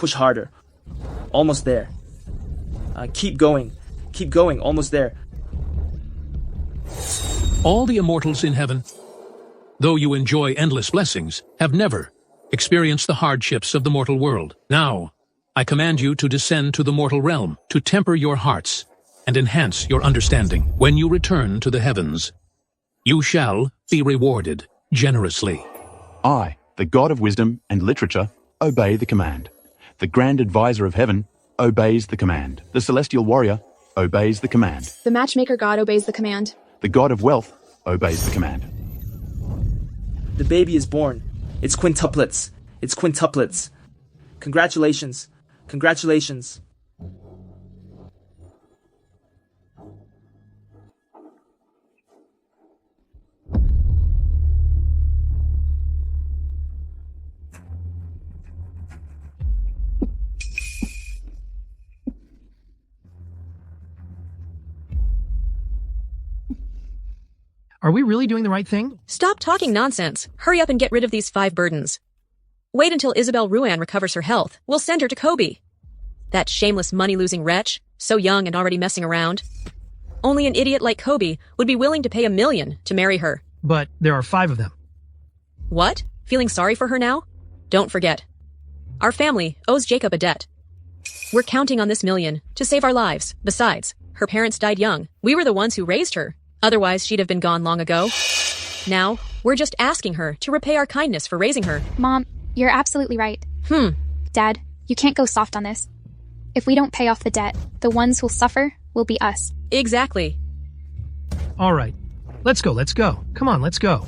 Push harder. Almost there. Keep going. Keep going. Almost there. All the immortals in heaven, though you enjoy endless blessings, have never experienced the hardships of the mortal world. Now, I command you to descend to the mortal realm, to temper your hearts and enhance your understanding. When you return to the heavens, you shall be rewarded generously. I, the god of wisdom and literature, obey the command. The grand advisor of heaven obeys the command. The celestial warrior obeys the command. The matchmaker god obeys the command. The god of wealth obeys the command. The baby is born. It's quintuplets. It's quintuplets. Congratulations. Congratulations. Are we really doing the right thing? Stop talking nonsense. Hurry up and get rid of these 5 burdens. Wait until Isabel Ruan recovers her health. We'll send her to Kobe. That shameless money-losing wretch, so young and already messing around. Only an idiot like Kobe would be willing to pay $1 million to marry her. But there are 5 of them. What? Feeling sorry for her now? Don't forget. Our family owes Jacob a debt. We're counting on this $1 million to save our lives. Besides, her parents died young. We were the ones who raised her. Otherwise, she'd have been gone long ago. Now, we're just asking her to repay our kindness for raising her. Mom, you're absolutely right. Dad, you can't go soft on this. If we don't pay off the debt, the ones who'll suffer will be us. Exactly. All right. Let's go. Come on, let's go.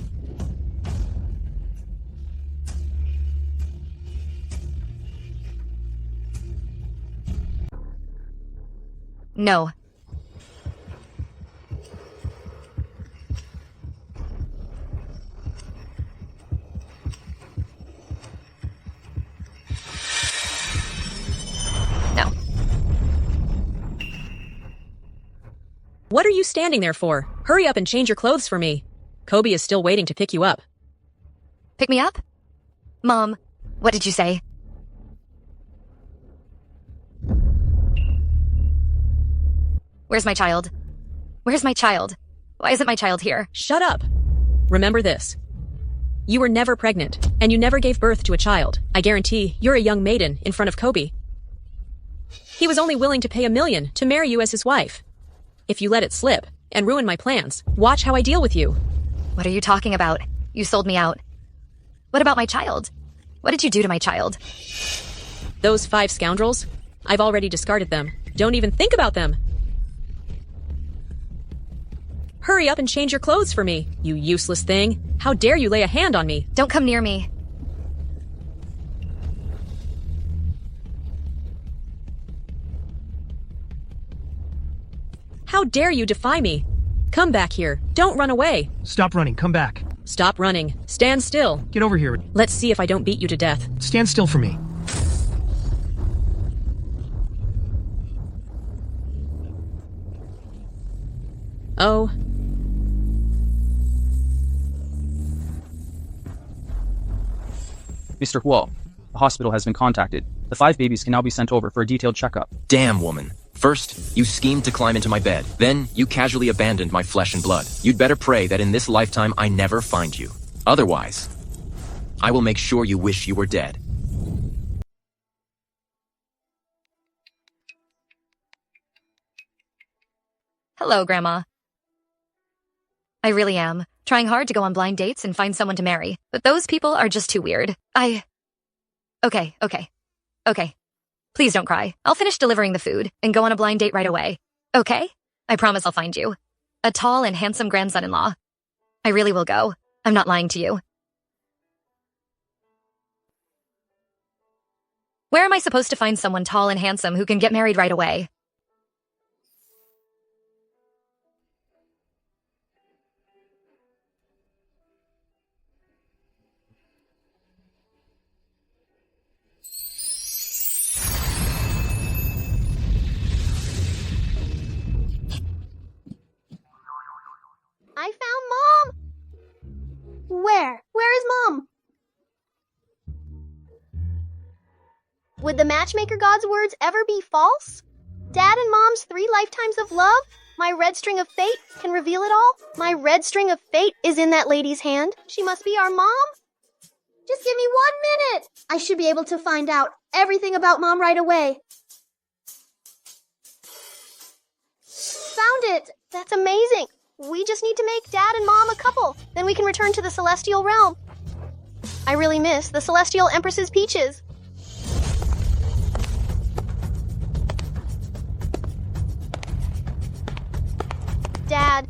No. No. What are you standing there for? Hurry up and change your clothes for me. Kobe is still waiting to pick you up. Pick me up? Mom, what did you say? Where's my child? Where's my child? Why isn't my child here? Shut up. Remember this. You were never pregnant, and you never gave birth to a child. I guarantee you're a young maiden in front of Kobe. He was only willing to pay $1 million to marry you as his wife. If you let it slip and ruin my plans, watch how I deal with you. What are you talking about? You sold me out. What about my child? What did you do to my child? Those 5 scoundrels? I've already discarded them. Don't even think about them. Hurry up and change your clothes for me, you useless thing. How dare you lay a hand on me? Don't come near me. How dare you defy me? Come back here. Don't run away. Stop running. Come back. Stop running. Stand still. Get over here. Let's see if I don't beat you to death. Stand still for me. Oh. Mr. Huo, the hospital has been contacted. The 5 babies can now be sent over for a detailed checkup. Damn, woman. First, you schemed to climb into my bed. Then, you casually abandoned my flesh and blood. You'd better pray that in this lifetime I never find you. Otherwise, I will make sure you wish you were dead. Hello, Grandma. I really am. Trying hard to go on blind dates and find someone to marry. But those people are just too weird. Okay. Please don't cry. I'll finish delivering the food and go on a blind date right away. Okay? I promise I'll find you. A tall and handsome grandson-in-law. I really will go. I'm not lying to you. Where am I supposed to find someone tall and handsome who can get married right away? I found Mom! Where? Where is Mom? Would the matchmaker god's words ever be false? Dad and Mom's 3 lifetimes of love? My red string of fate can reveal it all? My red string of fate is in that lady's hand. She must be our mom? Just give me 1 minute. I should be able to find out everything about Mom right away. Found it. That's amazing. We just need to make Dad and Mom a couple. Then we can return to the celestial realm. I really miss the celestial empress's peaches. Dad.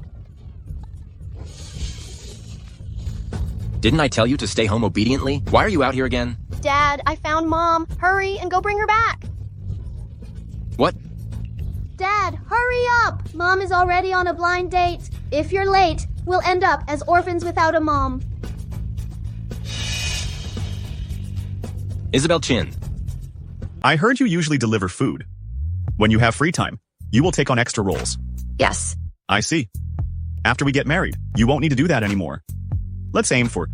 Didn't I tell you to stay home obediently? Why are you out here again? Dad, I found Mom. Hurry and go bring her back. What? Dad, hurry up! Mom is already on a blind date. If you're late, we'll end up as orphans without a mom. Isabel Chin. I heard you usually deliver food. When you have free time, you will take on extra roles. Yes. I see. After we get married, you won't need to do that anymore. Let's aim for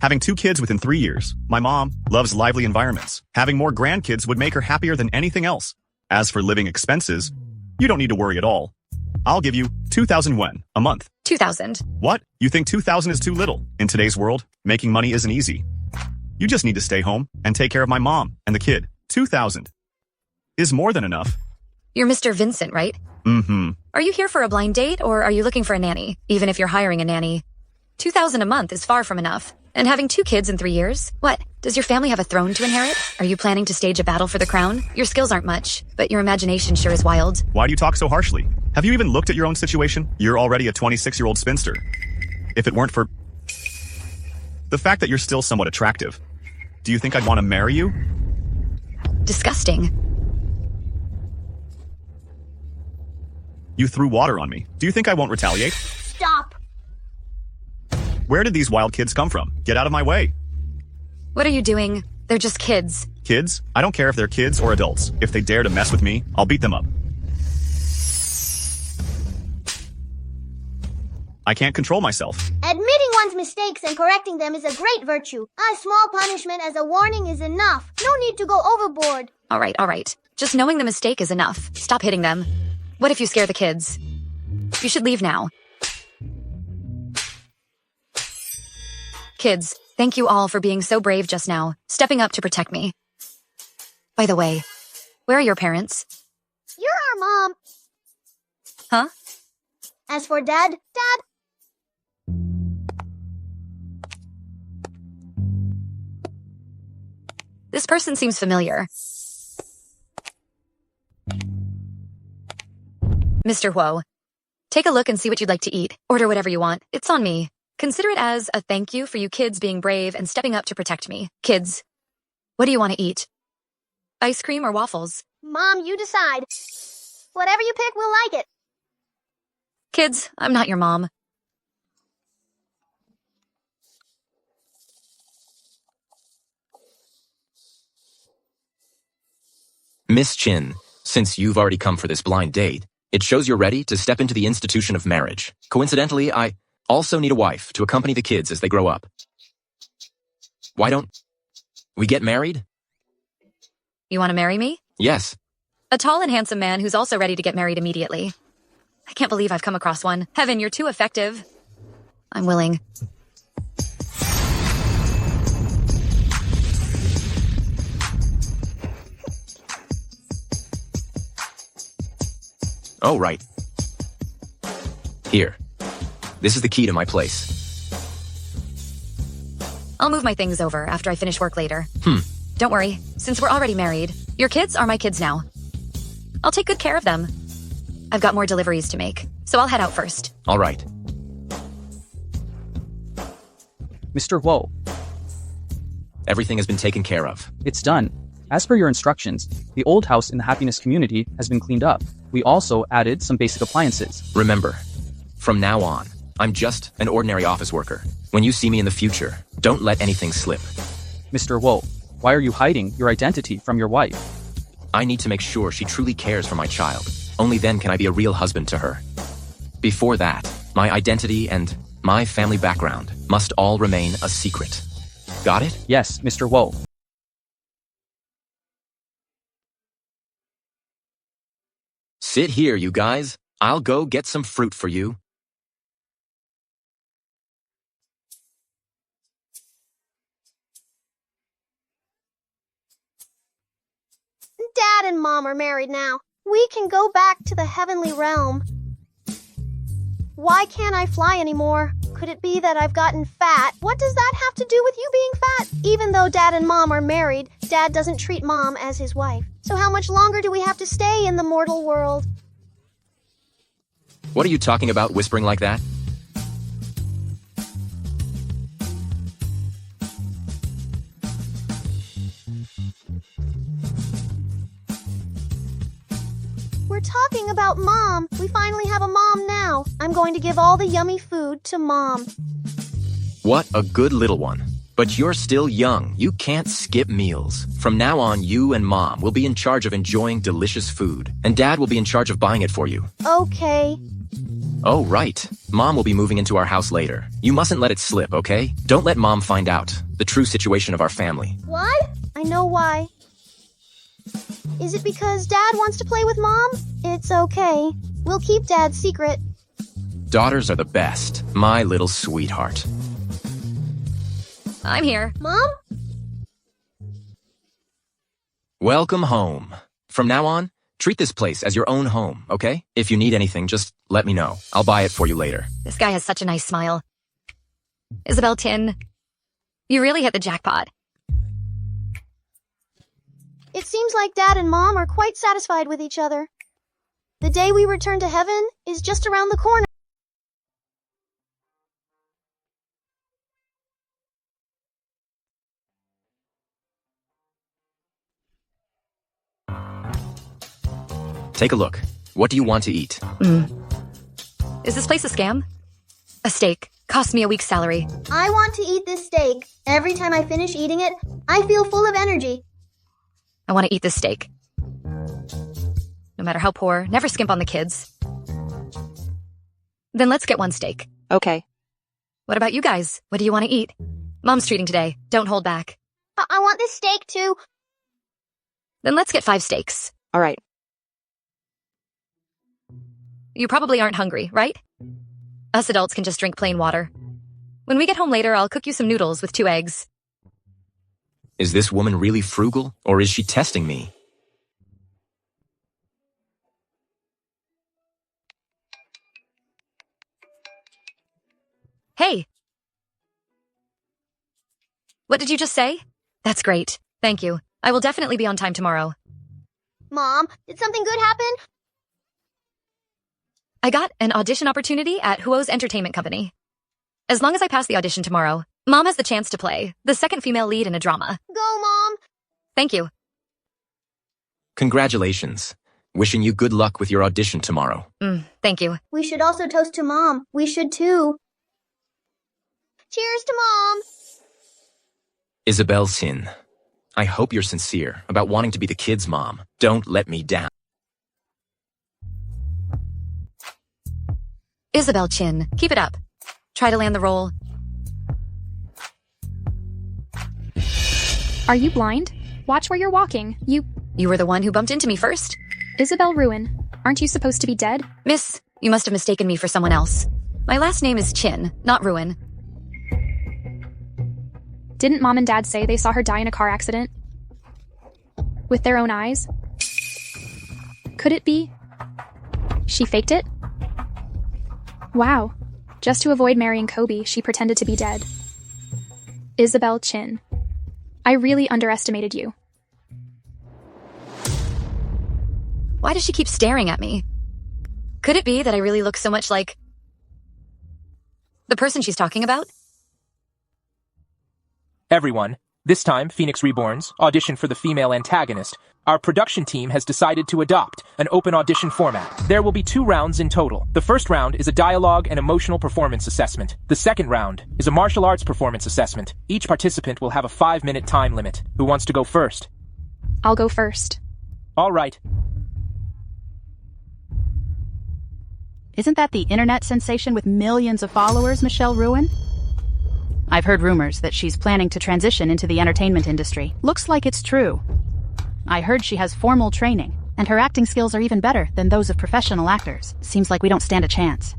having 2 kids within 3 years. My mom loves lively environments. Having more grandkids would make her happier than anything else. As for living expenses, you don't need to worry at all. I'll give you 2,000 yuan a month. 2,000. What? You think 2,000 is too little? In today's world, making money isn't easy. You just need to stay home and take care of my mom and the kid. 2,000 is more than enough. You're Mr. Vincent, right? Mm-hmm. Are you here for a blind date, or are you looking for a nanny? Even if you're hiring a nanny, 2,000 a month is far from enough. And having 2 kids in 3 years? What? Does your family have a throne to inherit? Are you planning to stage a battle for the crown? Your skills aren't much, but your imagination sure is wild. Why do you talk so harshly? Have you even looked at your own situation? You're already a 26-year-old spinster. If it weren't for the fact that you're still somewhat attractive, do you think I'd want to marry you? Disgusting. You threw water on me. Do you think I won't retaliate? Stop. Where did these wild kids come from? Get out of my way. What are you doing? They're just kids. Kids? I don't care if they're kids or adults. If they dare to mess with me, I'll beat them up. I can't control myself. Admitting one's mistakes and correcting them is a great virtue. A small punishment as a warning is enough. No need to go overboard. All right. Just knowing the mistake is enough. Stop hitting them. What if you scare the kids? You should leave now. Kids, thank you all for being so brave just now, stepping up to protect me. By the way, where are your parents? You're our mom. Huh? As for Dad, This person seems familiar. Mr. Huo, take a look and see what you'd like to eat. Order whatever you want. It's on me. Consider it as a thank you for you kids being brave and stepping up to protect me. Kids, what do you want to eat? Ice cream or waffles? Mom, you decide. Whatever you pick, we'll like it. Kids, I'm not your mom. Miss Chin, since you've already come for this blind date, it shows you're ready to step into the institution of marriage. Coincidentally, I also need a wife to accompany the kids as they grow up. Why don't we get married? You want to marry me? Yes. A tall and handsome man who's also ready to get married immediately. I can't believe I've come across one. Heaven, you're too effective. I'm willing. Oh, right. Here. This is the key to my place. I'll move my things over after I finish work later. Don't worry, since we're already married, your kids are my kids now. I'll take good care of them. I've got more deliveries to make, so I'll head out first. All right. Mr. Huo, Everything has been taken care of. it's done. As per your instructions, the old house in the happiness community has been cleaned up. We also added some basic appliances. Remember, from now on, I'm just an ordinary office worker. When you see me in the future, don't let anything slip. Mr. Huo, why are you hiding your identity from your wife? I need to make sure she truly cares for my child. Only then can I be a real husband to her. Before that, my identity and my family background must all remain a secret. Got it? Yes, Mr. Huo. Sit here, you guys. I'll go get some fruit for you. Dad and Mom are married now. We can go back to the heavenly realm. Why can't I fly anymore? Could it be that I've gotten fat? What does that have to do with you being fat? Even though Dad and Mom are married, Dad doesn't treat Mom as his wife. So how much longer do we have to stay in the mortal world? What are you talking about, whispering like that? We're talking about Mom. We finally have a mom now. I'm going to give all the yummy food to Mom. What a good little one. But you're still young. You can't skip meals. From now on, you and Mom will be in charge of enjoying delicious food, and Dad will be in charge of buying it for you. Okay. Oh, right. Mom will be moving into our house later. You mustn't let it slip, okay? Don't let Mom find out the true situation of our family. What? I know why. Is it because Dad wants to play with Mom? It's okay. We'll keep Dad's secret. Daughters are the best. My little sweetheart. I'm here. Mom? Welcome home. From now on, treat this place as your own home, okay? If you need anything, just let me know. I'll buy it for you later. This guy has such a nice smile. Isabel Tin, you really hit the jackpot. It seems like Dad and Mom are quite satisfied with each other. The day we return to heaven is just around the corner. Take a look. What do you want to eat? Is this place a scam? A steak. Cost me a week's salary. I want to eat this steak. Every time I finish eating it, I feel full of energy. I want to eat this steak. No matter how poor, never skimp on the kids. Then let's get one steak. Okay. What about you guys? What do you want to eat? Mom's treating today. Don't hold back. I want this steak too. Then let's get 5 steaks. All right. You probably aren't hungry, right? Us adults can just drink plain water. When we get home later, I'll cook you some noodles with 2 eggs. Is this woman really frugal, or is she testing me? Hey! What did you just say? That's great. Thank you. I will definitely be on time tomorrow. Mom, did something good happen? I got an audition opportunity at Huo's entertainment company. As long as I pass the audition tomorrow, Mom has the chance to play the second female lead in a drama. Go, Mom! Thank you. Congratulations. Wishing you good luck with your audition tomorrow. Thank you. We should also toast to Mom. We should too. Cheers to Mom! Isabel Tin, I hope you're sincere about wanting to be the kid's mom. Don't let me down. Isabel Chin, keep it up. Try to land the role. Are you blind? Watch where you're walking. You were the one who bumped into me first. Isabel Ruin. Aren't you supposed to be dead? Miss, you must have mistaken me for someone else. My last name is Chin, not Ruin. Didn't Mom and Dad say they saw her die in a car accident? With their own eyes? Could it be she faked it? Wow. Just to avoid marrying Kobe, she pretended to be dead. Isabel Chin. I really underestimated you. Why does she keep staring at me? Could it be that I really look so much like the person she's talking about? Everyone, this time Phoenix Reborn's audition for the female antagonist. Our production team has decided to adopt an open audition format. There will be 2 rounds in total. The first round is a dialogue and emotional performance assessment. The second round is a martial arts performance assessment. Each participant will have a 5-minute time limit. Who wants to go first? I'll go first. All right. Isn't that the internet sensation with millions of followers, Michelle Ruin? I've heard rumors that she's planning to transition into the entertainment industry. Looks like it's true. I heard she has formal training. And her acting skills are even better than those of professional actors. Seems like we don't stand a chance.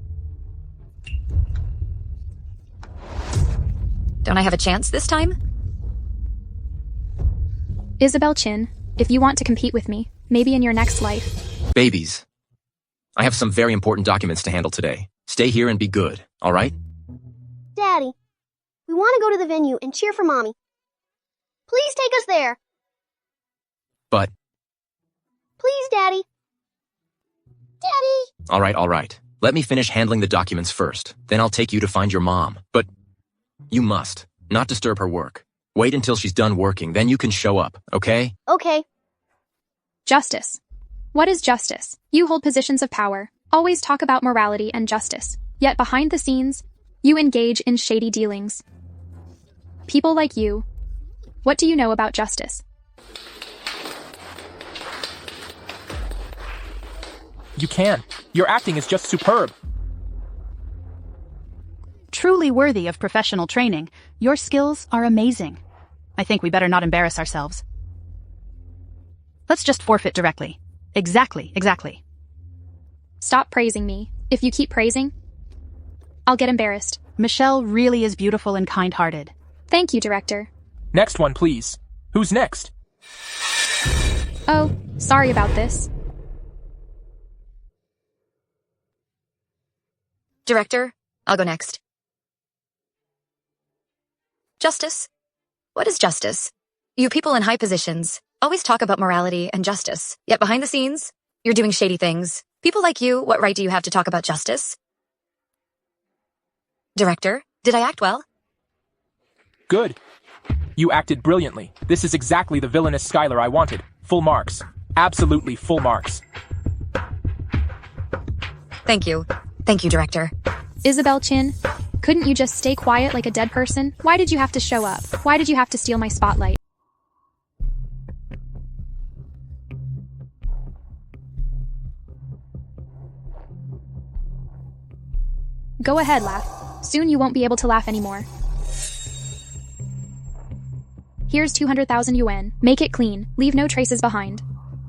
Don't I have a chance this time? Isabel Chin, if you want to compete with me, maybe in your next life. Babies. I have some very important documents to handle today. Stay here and be good, all right? Daddy, we want to go to the venue and cheer for Mommy. Please take us there. But... Please, Daddy. Daddy! All right. Let me finish handling the documents first. Then I'll take you to find your mom. But you must not disturb her work. Wait until she's done working, then you can show up, okay? Okay. Justice. What is justice? You hold positions of power, always talk about morality and justice. Yet behind the scenes, you engage in shady dealings. People like you. What do you know about justice? You can. Your acting is just superb. Truly worthy of professional training. Your skills are amazing. I think we better not embarrass ourselves. Let's just forfeit directly. Exactly. Stop praising me. If you keep praising, I'll get embarrassed. Michelle really is beautiful and kind-hearted. Thank you, director. Next one, please. Who's next? Oh, sorry about this. Director, I'll go next. Justice? What is justice? You people in high positions always talk about morality and justice, yet behind the scenes, you're doing shady things. People like you, what right do you have to talk about justice? Director, did I act well? Good. You acted brilliantly. This is exactly the villainous Skylar I wanted. Full marks. Absolutely full marks. Thank you. Thank you, Director. Isabel Chin, couldn't you just stay quiet like a dead person? Why did you have to show up? Why did you have to steal my spotlight? Go ahead, laugh. Soon you won't be able to laugh anymore. Here's 200,000 yuan. Make it clean. Leave no traces behind.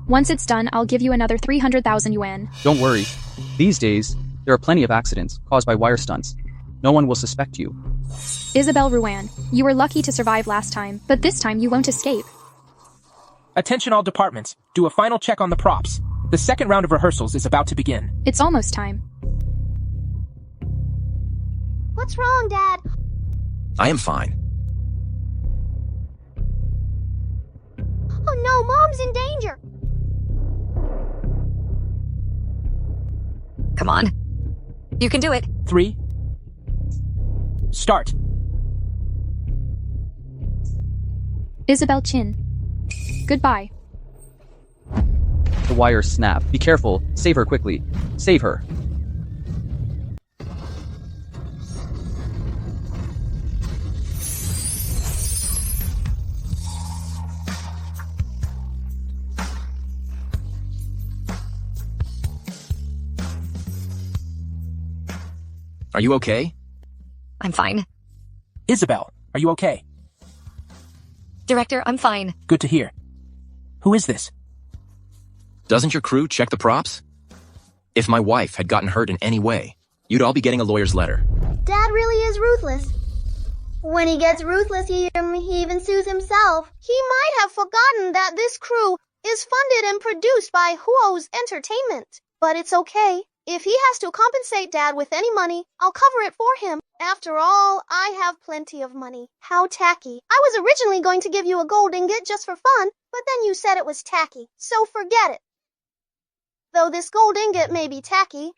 Once it's done, I'll give you another 300,000 yuan. Don't worry. These days, there are plenty of accidents caused by wire stunts. No one will suspect you. Isabel Ruan, you were lucky to survive last time, but this time you won't escape. Attention all departments. Do a final check on the props. The second round of rehearsals is about to begin. It's almost time. What's wrong, Dad? I am fine. Oh no, Mom's in danger! Come on. You can do it. 3. Start. Isabel Chin. Goodbye. The wires snap. Be careful. Save her quickly. Save her. Are you okay? I'm fine. Isabel, are you okay? Director, I'm fine. Good to hear. Who is this? Doesn't your crew check the props? If my wife had gotten hurt in any way, you'd all be getting a lawyer's letter. Dad really is ruthless. When he gets ruthless, he even sues himself. He might have forgotten that this crew is funded and produced by Huo's Entertainment. But it's okay. If he has to compensate Dad with any money, I'll cover it for him. After all, I have plenty of money. How tacky. I was originally going to give you a gold ingot just for fun, but then you said it was tacky, so forget it. Though this gold ingot may be tacky,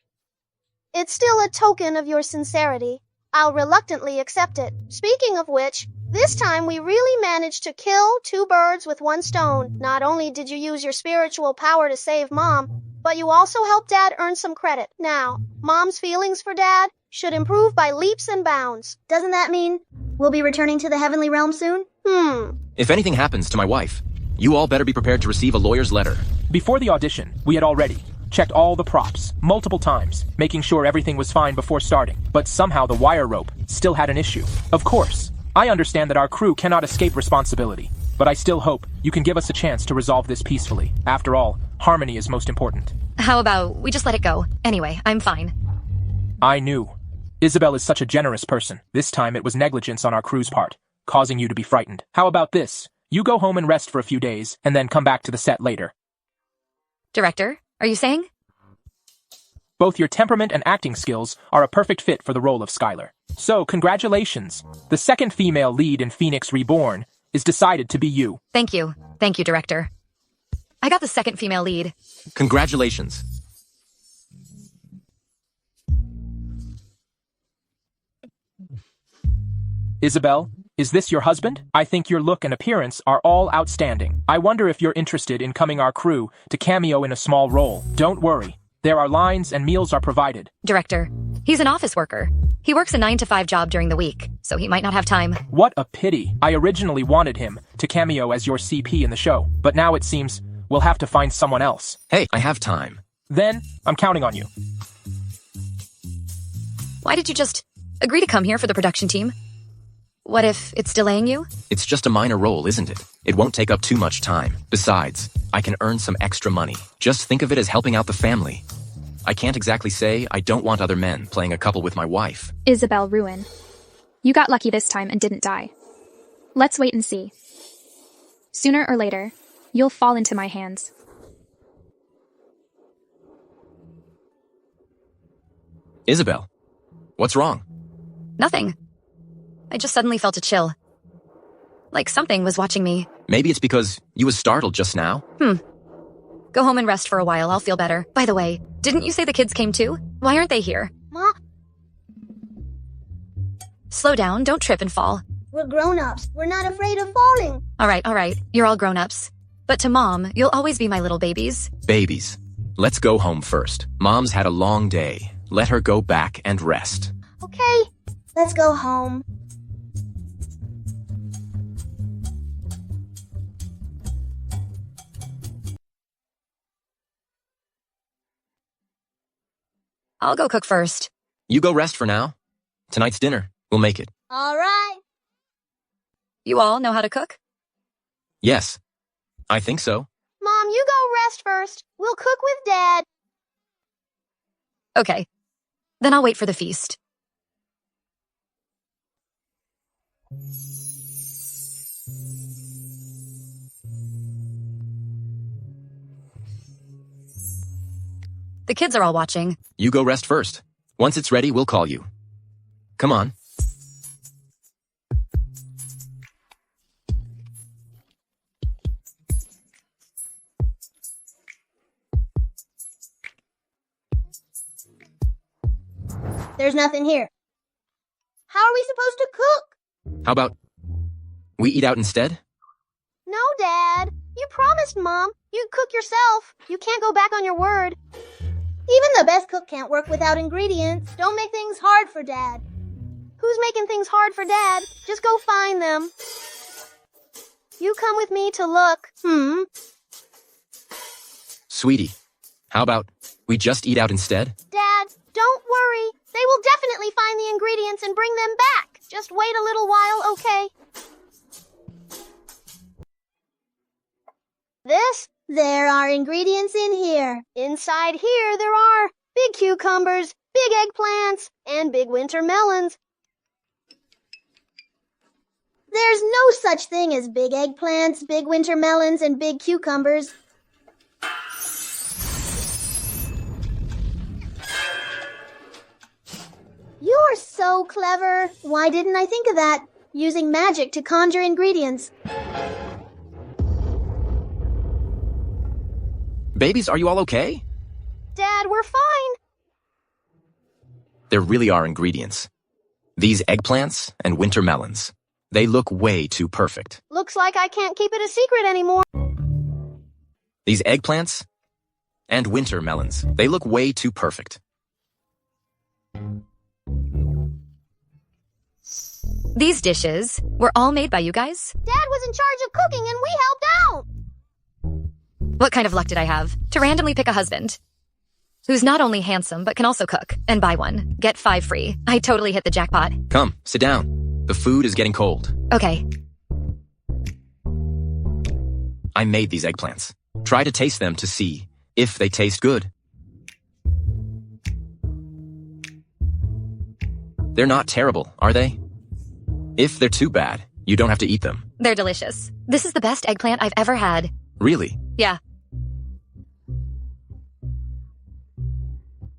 it's still a token of your sincerity. I'll reluctantly accept it. Speaking of which, this time we really managed to kill 2 birds with 1 stone. Not only did you use your spiritual power to save Mom, but you also helped Dad earn some credit. Now, Mom's feelings for Dad should improve by leaps and bounds. Doesn't that mean we'll be returning to the heavenly realm soon? If anything happens to my wife, you all better be prepared to receive a lawyer's letter. Before the audition, we had already checked all the props, multiple times, making sure everything was fine before starting. But somehow the wire rope still had an issue. Of course, I understand that our crew cannot escape responsibility. but I still hope you can give us a chance to resolve this peacefully. After all, harmony is most important. How about we just let it go? Anyway, I'm fine. I knew. Isabel is such a generous person. This time it was negligence on our crew's part, causing you to be frightened. How about this? You go home and rest for a few days, and then come back to the set later. Director, are you saying? Both your temperament and acting skills are a perfect fit for the role of Skylar. So, congratulations. The second female lead in Phoenix Reborn is decided to be you. Thank you. Thank you, Director. I got the second female lead. Congratulations. Isabel, is this your husband? I think your look and appearance are all outstanding. I wonder if you're interested in coming our crew to cameo in a small role. Don't worry. There are lines and meals are provided. Director, he's an office worker. He works a 9-to-5 job during the week, so he might not have time. What a pity. I originally wanted him to cameo as your CP in the show, but now it seems we'll have to find someone else. Hey, I have time. Then, I'm counting on you. Why did you just agree to come here for the production team? What if it's delaying you? It's just a minor role, isn't it? It won't take up too much time. Besides, I can earn some extra money. Just think of it as helping out the family. I can't exactly say I don't want other men playing a couple with my wife. Isabel Ruin. You got lucky this time and didn't die. Let's wait and see. Sooner or later, you'll fall into my hands. Isabel, what's wrong? Nothing. I just suddenly felt a chill. Like something was watching me. Maybe it's because you was startled just now. Go home and rest for a while, I'll feel better. By the way, didn't you say the kids came too? Why aren't they here? Ma, Slow down, don't trip and fall. we're grown-ups. We're not afraid of falling. Alright, you're all grown-ups. But to Mom, you'll always be my little babies. Babies, let's go home first. Mom's had a long day. Let her go back and rest. Okay, let's go home. I'll go cook first. You go rest for now. Tonight's dinner. We'll make it. All right. You all know how to cook? Yes, I think so. Mom, you go rest first. We'll cook with Dad. Okay. Then I'll wait for the feast. The kids are all watching. You go rest first. Once it's ready, we'll call you. Come on. There's nothing here. How are we supposed to cook? How about we eat out instead? No, Dad. You promised, Mom. You'd cook yourself. You can't go back on your word. Even the best cook can't work without ingredients. Don't make things hard for Dad. Who's making things hard for Dad? Just go find them. You come with me to look. Sweetie, how about we just eat out instead? Dad, don't worry. They will definitely find the ingredients and bring them back. Just wait a little while, okay? There are ingredients in here. Inside here, there are big cucumbers, big eggplants, and big winter melons. There's no such thing as big eggplants, big winter melons, and big cucumbers. You're so clever. Why didn't I think of that? Using magic to conjure ingredients. Babies, are you all okay? Dad, we're fine. There really are ingredients. These eggplants and winter melons. They look way too perfect. Looks like I can't keep it a secret anymore. These eggplants and winter melons. They look way too perfect. These dishes were all made by you guys? Dad was in charge of cooking and we helped out. What kind of luck did I have to randomly pick a husband who's not only handsome but can also cook? And buy one, get 5 free. I totally hit the jackpot. Come, sit down. The food is getting cold. Okay. I made these eggplants. Try to taste them to see if they taste good. They're not terrible, are they? If they're too bad, you don't have to eat them. They're delicious. This is the best eggplant I've ever had. Really? Yeah.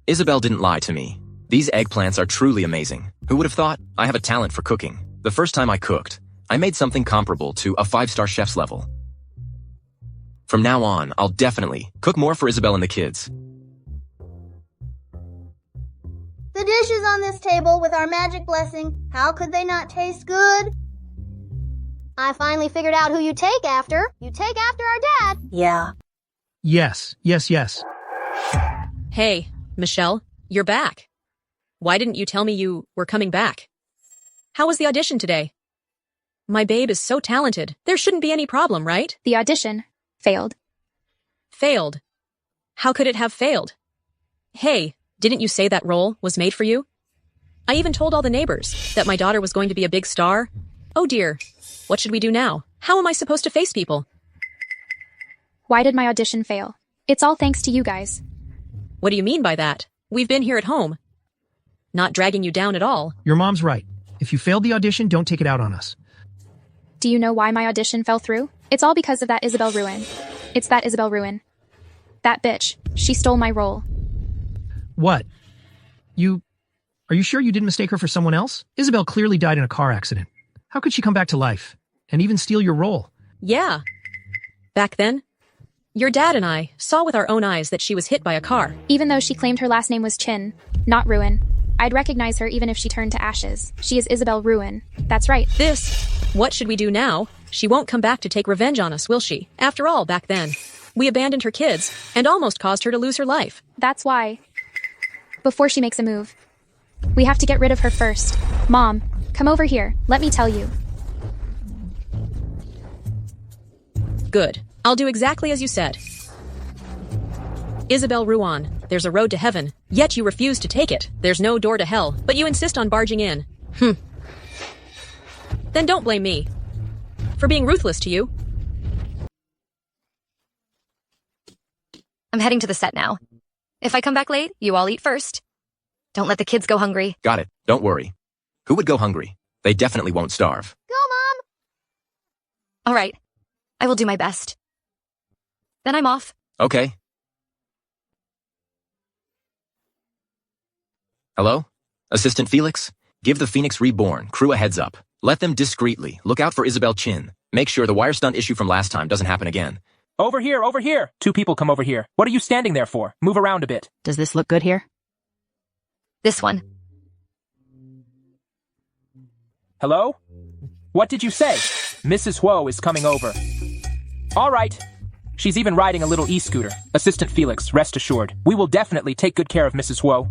Isabel didn't lie to me. These eggplants are truly amazing. Who would have thought? I have a talent for cooking. The first time I cooked, I made something comparable to a 5-star chef's level. From now on, I'll definitely cook more for Isabel and the kids. The dishes on this table with our magic blessing, how could they not taste good? I finally figured out who you take after. You take after our dad. Yeah. Yes. Hey, Michelle, you're back. Why didn't you tell me you were coming back? How was the audition today? My babe is so talented. There shouldn't be any problem, right? The audition failed. Failed? How could it have failed? Hey, didn't you say that role was made for you? I even told all the neighbors that my daughter was going to be a big star. Oh dear. What should we do now? How am I supposed to face people? Why did my audition fail? It's all thanks to you guys. What do you mean by that? We've been here at home. Not dragging you down at all. Your mom's right. If you failed the audition, don't take it out on us. Do you know why my audition fell through? It's all because of that Isabel Ruin. It's that Isabel Ruin. That bitch. She stole my role. What? Are you sure you didn't mistake her for someone else? Isabel clearly died in a car accident. How could she come back to life? And even steal your role? Yeah. Back then, your dad and I saw with our own eyes that she was hit by a car. Even though she claimed her last name was Chin, not Ruin, I'd recognize her even if she turned to ashes. She is Isabel Ruin. That's right. What should we do now? She won't come back to take revenge on us, will she? After all, back then, we abandoned her kids and almost caused her to lose her life. That's why. Before she makes a move, we have to get rid of her first. Mom, come over here. Let me tell you. Good. I'll do exactly as you said. Isabel Ruan, there's a road to heaven, yet you refuse to take it. There's no door to hell, but you insist on barging in. Then don't blame me for being ruthless to you. I'm heading to the set now. If I come back late, you all eat first. Don't let the kids go hungry. Got it. Don't worry. Who would go hungry? They definitely won't starve. Go, Mom! All right. I will do my best. Then I'm off. Okay. Hello? Assistant Felix? Give the Phoenix Reborn crew a heads up. Let them discreetly look out for Isabel Chin. Make sure the wire stunt issue from last time doesn't happen again. Over here, over here! 2 people come over here. What are you standing there for? Move around a bit. Does this look good here? This one. Hello? What did you say? Mrs. Huo is coming over. All right. She's even riding a little e-scooter. Assistant Felix, rest assured, we will definitely take good care of Mrs. Huo.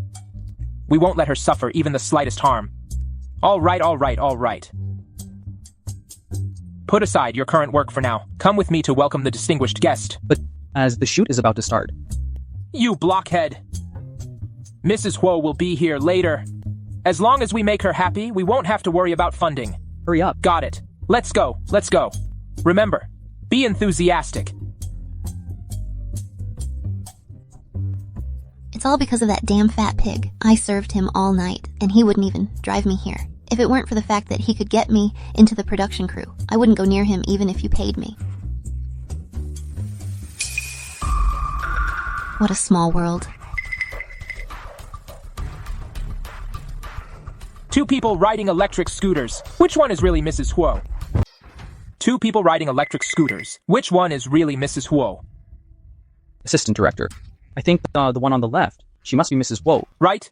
We won't let her suffer even the slightest harm. All right. Put aside your current work for now. Come with me to welcome the distinguished guest. But as the shoot is about to start. You blockhead. Mrs. Huo will be here later. As long as we make her happy, we won't have to worry about funding. Hurry up. Got it. Let's go. Remember, be enthusiastic. It's all because of that damn fat pig. I served him all night, and he wouldn't even drive me here. If it weren't for the fact that he could get me into the production crew, I wouldn't go near him even if you paid me. What a small world. 2 people riding electric scooters. Which one is really Mrs. Huo? 2 people riding electric scooters. Which one is really Mrs. Huo? Assistant director. I think the one on the left. She must be Mrs. Huo. Right?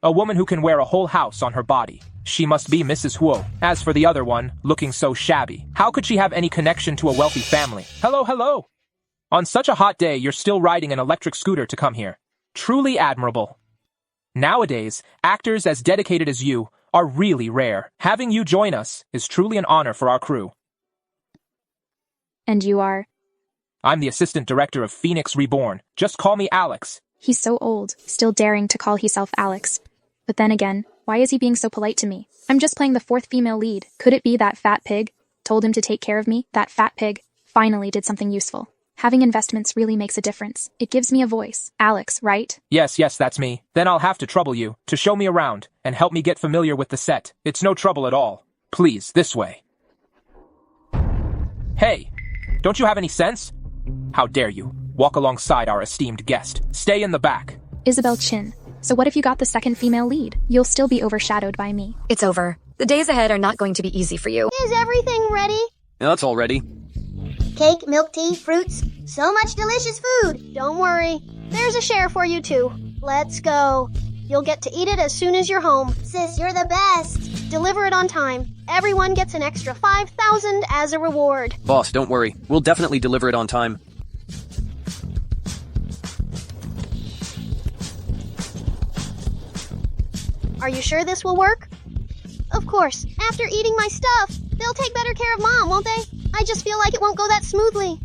A woman who can wear a whole house on her body. She must be Mrs. Huo. As for the other one, looking so shabby, how could she have any connection to a wealthy family? Hello. On such a hot day, you're still riding an electric scooter to come here. Truly admirable. Nowadays, actors as dedicated as you are really rare. Having you join us is truly an honor for our crew. And you are? I'm the assistant director of Phoenix Reborn. Just call me Alex. He's so old, still daring to call himself Alex. But then again, why is he being so polite to me? I'm just playing the 4th female lead. Could it be that fat pig told him to take care of me? That fat pig finally did something useful. Having investments really makes a difference. It gives me a voice. Alex, right? Yes, that's me. Then I'll have to trouble you to show me around and help me get familiar with the set. It's no trouble at all. Please, this way. Hey, don't you have any sense? How dare you walk alongside our esteemed guest? Stay in the back. Isabel Chin. So what if you got the second female lead? You'll still be overshadowed by me. It's over. The days ahead are not going to be easy for you. Is everything ready? Yeah, that's all ready. Cake, milk tea, fruits, so much delicious food. Don't worry, there's a share for you too. Let's go. You'll get to eat it as soon as you're home. Sis, you're the best. Deliver it on time. Everyone gets an extra 5,000 as a reward. Boss, don't worry. We'll definitely deliver it on time. Are you sure this will work? Of course. After eating my stuff, they'll take better care of Mom, won't they? I just feel like it won't go that smoothly.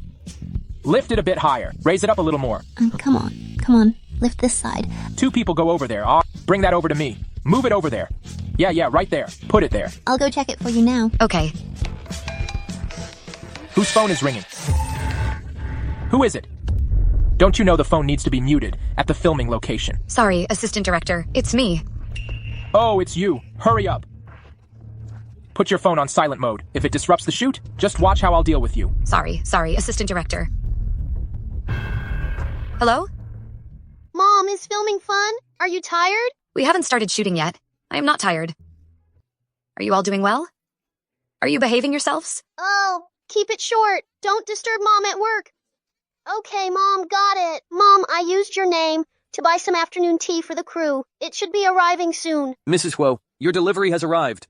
Lift it a bit higher. Raise it up a little more. Come on. Lift this side. 2 people go over there. Bring that over to me. Move it over there. Yeah, right there. Put it there. I'll go check it for you now. Okay. Whose phone is ringing? Who is it? Don't you know the phone needs to be muted at the filming location? Sorry, assistant director. It's me. Oh, it's you. Hurry up. Put your phone on silent mode. If it disrupts the shoot, just watch how I'll deal with you. Sorry, assistant director. Hello? Mom, is filming fun? Are you tired? We haven't started shooting yet. I am not tired. Are you all doing well? Are you behaving yourselves? Oh, keep it short. Don't disturb Mom at work. Okay, Mom, got it. Mom, I used your name to buy some afternoon tea for the crew. It should be arriving soon. Mrs. Huo, your delivery has arrived.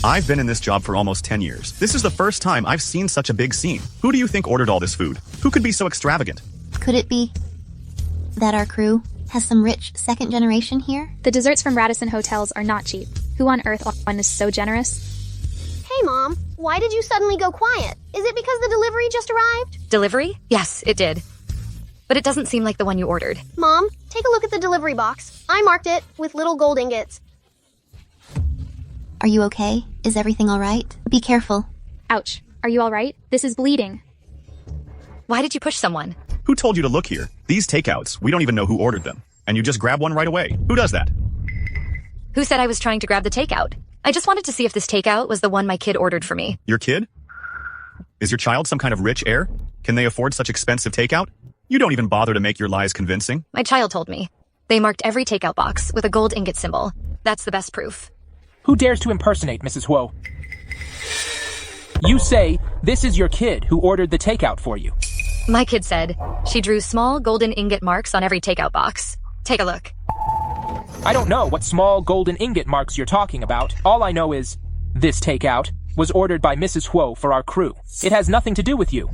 I've been in this job for almost 10 years. This is the first time I've seen such a big scene. Who do you think ordered all this food? Who could be so extravagant? Could it be that our crew has some rich second generation here? The desserts from Radisson hotels are not cheap. Who on earth one is so generous? Hey, Mom, why did you suddenly go quiet? Is it because the delivery just arrived? Delivery? Yes, it did. But it doesn't seem like the one you ordered. Mom, take a look at the delivery box. I marked it with little gold ingots. Are you okay? Is everything all right? Be careful. Ouch. Are you all right? This is bleeding. Why did you push someone? Who told you to look here? These takeouts, we don't even know who ordered them. And you just grab one right away. Who does that? Who said I was trying to grab the takeout? I just wanted to see if this takeout was the one my kid ordered for me. Your kid? Is your child some kind of rich heir? Can they afford such expensive takeout? You don't even bother to make your lies convincing. My child told me. They marked every takeout box with a gold ingot symbol. That's the best proof. Who dares to impersonate Mrs. Huo? You say this is your kid who ordered the takeout for you. My kid said she drew small golden ingot marks on every takeout box. Take a look. I don't know what small golden ingot marks you're talking about. All I know is this takeout was ordered by Mrs. Huo for our crew. It has nothing to do with you.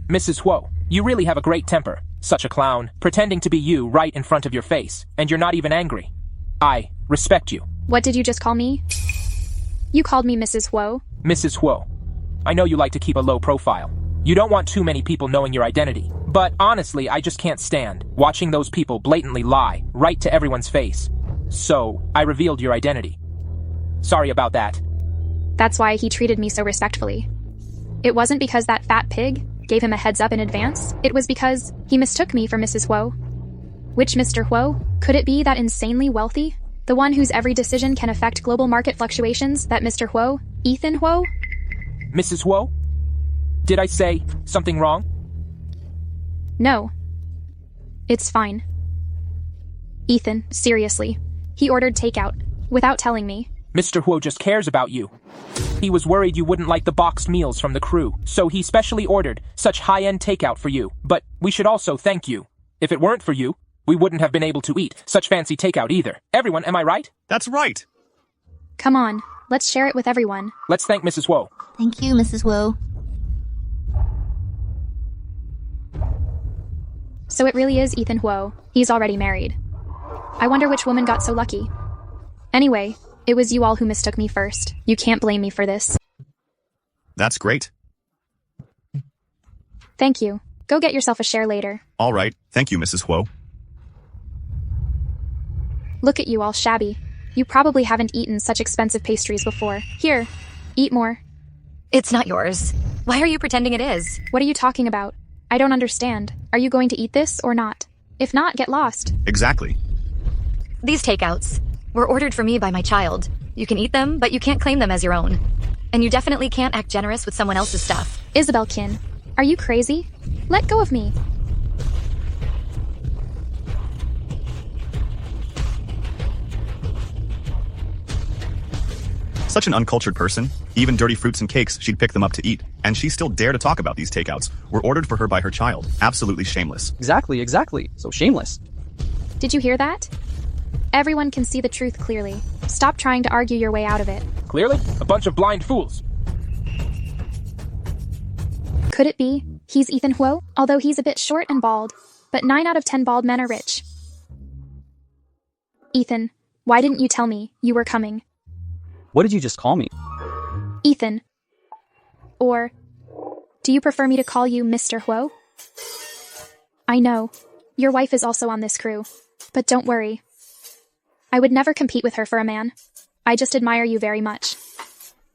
Mrs. Huo, you really have a great temper. Such a clown, pretending to be you right in front of your face, and you're not even angry. I respect you. What did you just call me? You called me Mrs. Huo? Mrs. Huo, I know you like to keep a low profile. You don't want too many people knowing your identity. But honestly, I just can't stand watching those people blatantly lie right to everyone's face. So, I revealed your identity. Sorry about that. That's why he treated me so respectfully. It wasn't because that fat pig gave him a heads up in advance. It was because he mistook me for Mrs. Huo. Which Mr. Huo? Could it be that insanely wealthy? The one whose every decision can affect global market fluctuations, that Mr. Huo? Ethan Huo? Mrs. Huo? Did I say something wrong? No. It's fine. Ethan, seriously. He ordered takeout, without telling me. Mr. Huo just cares about you. He was worried you wouldn't like the boxed meals from the crew, so he specially ordered such high-end takeout for you. But we should also thank you. If it weren't for you, we wouldn't have been able to eat such fancy takeout either. Everyone, am I right? That's right. Come on, let's share it with everyone. Let's thank Mrs. Huo. Thank you, Mrs. Huo. So it really is Ethan Huo. He's already married. I wonder which woman got so lucky. Anyway, it was you all who mistook me first. You can't blame me for this. That's great. Thank you. Go get yourself a share later. All right, thank you, Mrs. Huo. Look at you all shabby. You probably haven't eaten such expensive pastries before. Here, eat more. It's not yours. Why are you pretending it is? What are you talking about? I don't understand. Are you going to eat this or not? If not, get lost. Exactly. These takeouts were ordered for me by my child. You can eat them, but you can't claim them as your own. And you definitely can't act generous with someone else's stuff. Isabel Kin, are you crazy? Let go of me. Such an uncultured person. Even dirty fruits and cakes, she'd pick them up to eat. And she still dare to talk about these takeouts. Were ordered for her by her child. Absolutely shameless. Exactly. So shameless. Did you hear that? Everyone can see the truth clearly. Stop trying to argue your way out of it. Clearly? A bunch of blind fools. Could it be? He's Ethan Huo, although he's a bit short and bald. But 9 out of 10 bald men are rich. Ethan, why didn't you tell me you were coming? What did you just call me? Ethan. Or, do you prefer me to call you Mr. Huo? I know. Your wife is also on this crew. But don't worry. I would never compete with her for a man. I just admire you very much.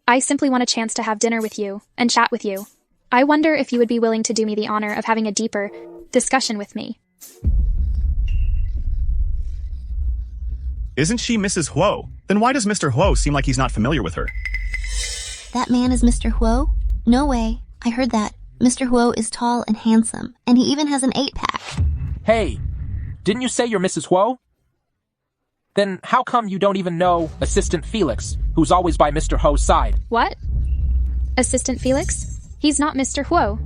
I simply want a chance to have dinner with you and chat with you. I wonder if you would be willing to do me the honor of having a deeper discussion with me. Isn't she Mrs. Huo? Then why does Mr. Huo seem like he's not familiar with her? That man is Mr. Huo? No way. I heard that. Mr. Huo is tall and handsome, and he even has an 8-pack. Hey, didn't you say you're Mrs. Huo? Then how come you don't even know Assistant Felix, who's always by Mr. Huo's side? What? Assistant Felix? He's not Mr. Huo.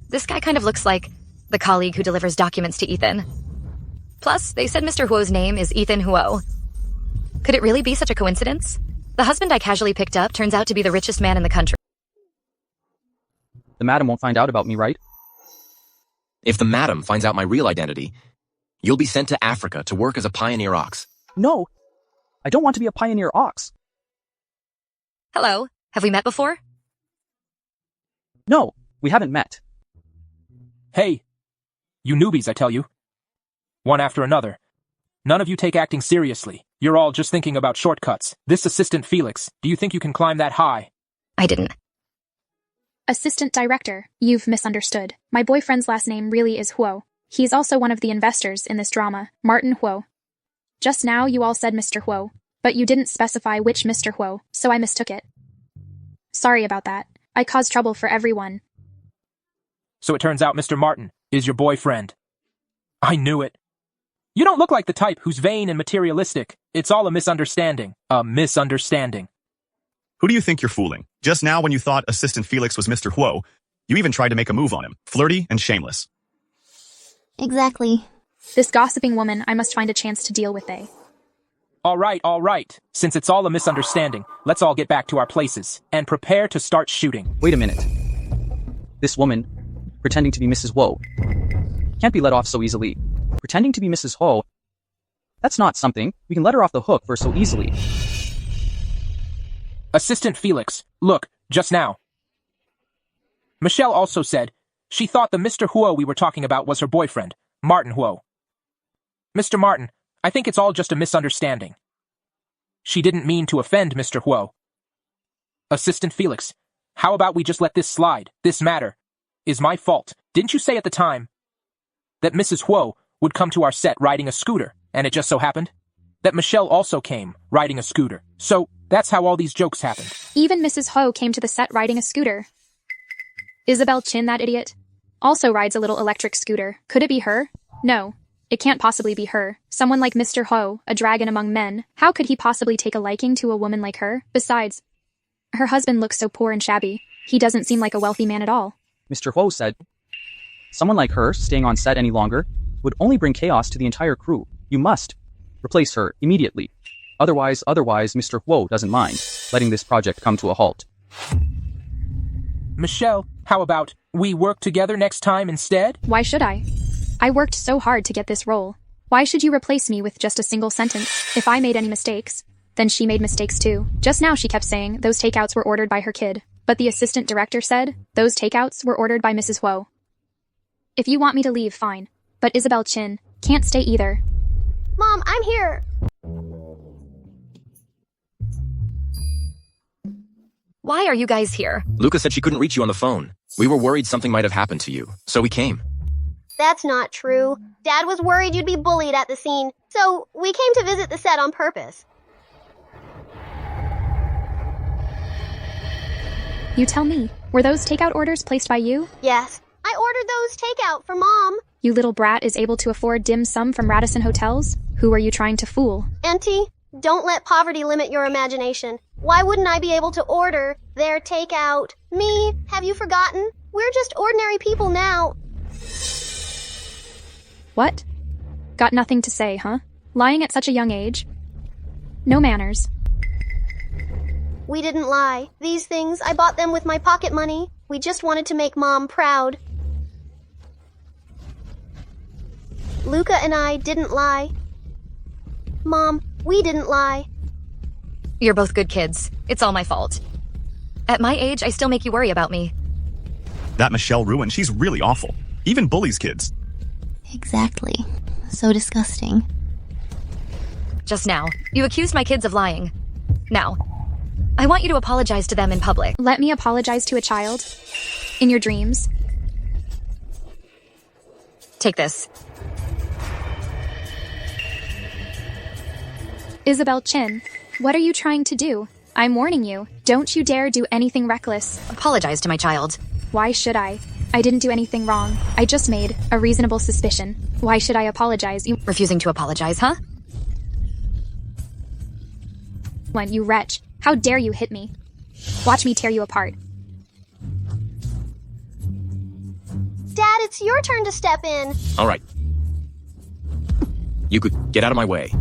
This guy kind of looks like the colleague who delivers documents to Ethan. Plus, they said Mr. Huo's name is Ethan Huo. Could it really be such a coincidence? The husband I casually picked up turns out to be the richest man in the country. The madam won't find out about me, right? If the madam finds out my real identity, you'll be sent to Africa to work as a pioneer ox. No, I don't want to be a pioneer ox. Hello, have we met before? No, we haven't met. Hey, you newbies, I tell you. One after another. None of you take acting seriously. You're all just thinking about shortcuts. This Assistant Felix, do you think you can climb that high? I didn't. Assistant Director, you've misunderstood. My boyfriend's last name really is Huo. He's also one of the investors in this drama, Martin Huo. Just now you all said Mr. Huo, but you didn't specify which Mr. Huo, so I mistook it. Sorry about that. I caused trouble for everyone. So it turns out Mr. Martin is your boyfriend. I knew it. You don't look like the type who's vain and materialistic. It's all a misunderstanding. A misunderstanding. Who do you think you're fooling? Just now when you thought Assistant Felix was Mr. Huo, you even tried to make a move on him. Flirty and shameless. Exactly. This gossiping woman I must find a chance to deal with, All right. Since it's all a misunderstanding, let's all get back to our places and prepare to start shooting. Wait a minute. This woman, pretending to be Mrs. Huo, can't be let off so easily. Pretending to be Mrs. Huo, that's not something we can let her off the hook for so easily. Assistant Felix, look, just now. Michelle also said she thought the Mr. Huo we were talking about was her boyfriend, Martin Huo. Mr. Martin, I think it's all just a misunderstanding. She didn't mean to offend Mr. Huo. Assistant Felix, how about we just let this slide? This matter is my fault. Didn't you say at the time that Mrs. Huo would come to our set riding a scooter, and it just so happened that Michelle also came riding a scooter. So that's how all these jokes happened. Even Mrs. Ho came to the set riding a scooter. Isabel Chin, that idiot, also rides a little electric scooter. Could it be her? No, it can't possibly be her. Someone like Mr. Ho, a dragon among men, how could he possibly take a liking to a woman like her? Besides, her husband looks so poor and shabby. He doesn't seem like a wealthy man at all. Mr. Huo said, someone like her staying on set any longer would only bring chaos to the entire crew. You must replace her immediately. Otherwise, Mr. Huo doesn't mind letting this project come to a halt. Michelle, how about we work together next time instead? Why should I? I worked so hard to get this role. Why should you replace me with just a single sentence? If I made any mistakes, then she made mistakes too. Just now she kept saying those takeouts were ordered by her kid, but the assistant director said those takeouts were ordered by Mrs. Huo. If you want me to leave, fine. But Isabel Chin can't stay either. Mom, I'm here. Why are you guys here? Luca said she couldn't reach you on the phone. We were worried something might have happened to you, so we came. That's not true. Dad was worried you'd be bullied at the scene, so we came to visit the set on purpose. You tell me, were those takeout orders placed by you? Yes, I ordered those takeout for Mom. You little brat is able to afford dim sum from Radisson hotels? Who are you trying to fool? Auntie, don't let poverty limit your imagination. Why wouldn't I be able to order their takeout? Me? Have you forgotten? We're just ordinary people now. What? Got nothing to say, huh? Lying at such a young age? No manners. We didn't lie. These things, I bought them with my pocket money. We just wanted to make Mom proud. Luca and I didn't lie. Mom, we didn't lie. You're both good kids. It's all my fault. At my age, I still make you worry about me. That Michelle Ruin, she's really awful. Even bullies kids. Exactly. So disgusting. Just now, you accused my kids of lying. Now, I want you to apologize to them in public. Let me apologize to a child? In your dreams? Take this. Isabel Chin, what are you trying to do? I'm warning you. Don't you dare do anything reckless. Apologize to my child. Why should I? I didn't do anything wrong. I just made a reasonable suspicion. Why should I apologize? You refusing to apologize, huh? When you wretch, how dare you hit me? Watch me tear you apart. Dad, it's your turn to step in. All right. You could get out of my way.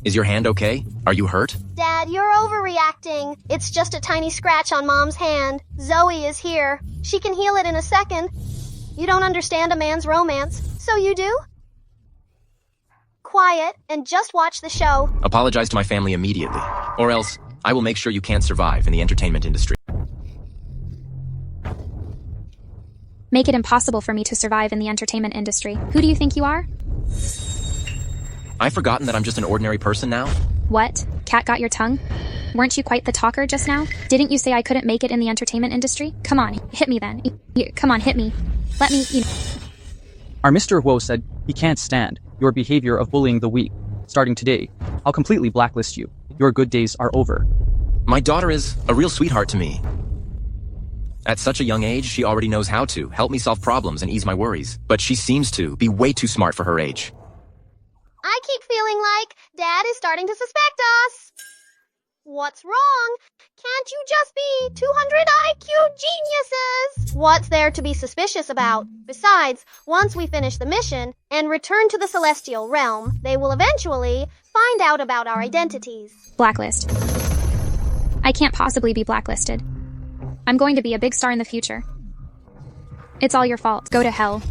Is your hand okay? Are you hurt? Dad, you're overreacting. It's just a tiny scratch on Mom's hand. Zoe is here. She can heal it in a second. You don't understand a man's romance, so you do? Quiet, and just watch the show. Apologize to my family immediately, or else I will make sure you can't survive in the entertainment industry. Make it impossible for me to survive in the entertainment industry. Who do you think you are? I've forgotten that I'm just an ordinary person now? What? Cat got your tongue? Weren't you quite the talker just now? Didn't you say I couldn't make it in the entertainment industry? Come on, hit me then. Come on, hit me. Let me, Our Mr. Huo said he can't stand your behavior of bullying the weak. Starting today, I'll completely blacklist you. Your good days are over. My daughter is a real sweetheart to me. At such a young age, she already knows how to help me solve problems and ease my worries. But she seems to be way too smart for her age. I keep feeling like Dad is starting to suspect us. What's wrong? Can't you just be 200 IQ geniuses? What's there to be suspicious about? Besides, once we finish the mission and return to the celestial realm, they will eventually find out about our identities. Blacklist. I can't possibly be blacklisted. I'm going to be a big star in the future. It's all your fault. Go to hell.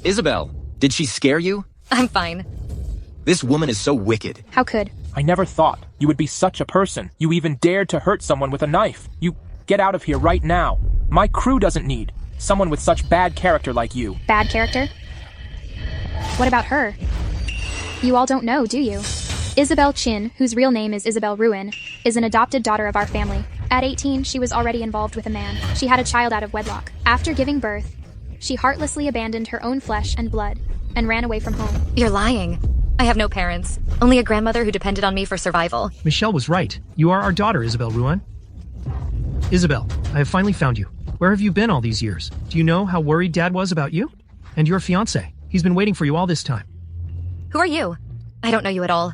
Isabel, did she scare you? I'm fine. This woman is so wicked. How could? I never thought you would be such a person. You even dared to hurt someone with a knife. You get out of here right now. My crew doesn't need someone with such bad character like you. Bad character? What about her? You all don't know, do you? Isabel Chin, whose real name is Isabel Ruin, is an adopted daughter of our family. At 18, she was already involved with a man. She had a child out of wedlock. After giving birth, she heartlessly abandoned her own flesh and blood and ran away from home. You're lying. I have no parents. Only a grandmother who depended on me for survival. Michelle was right. You are our daughter, Isabel Ruin. Isabel, I have finally found you. Where have you been all these years? Do you know how worried Dad was about you? And your fiancé. He's been waiting for you all this time. Who are you? I don't know you at all.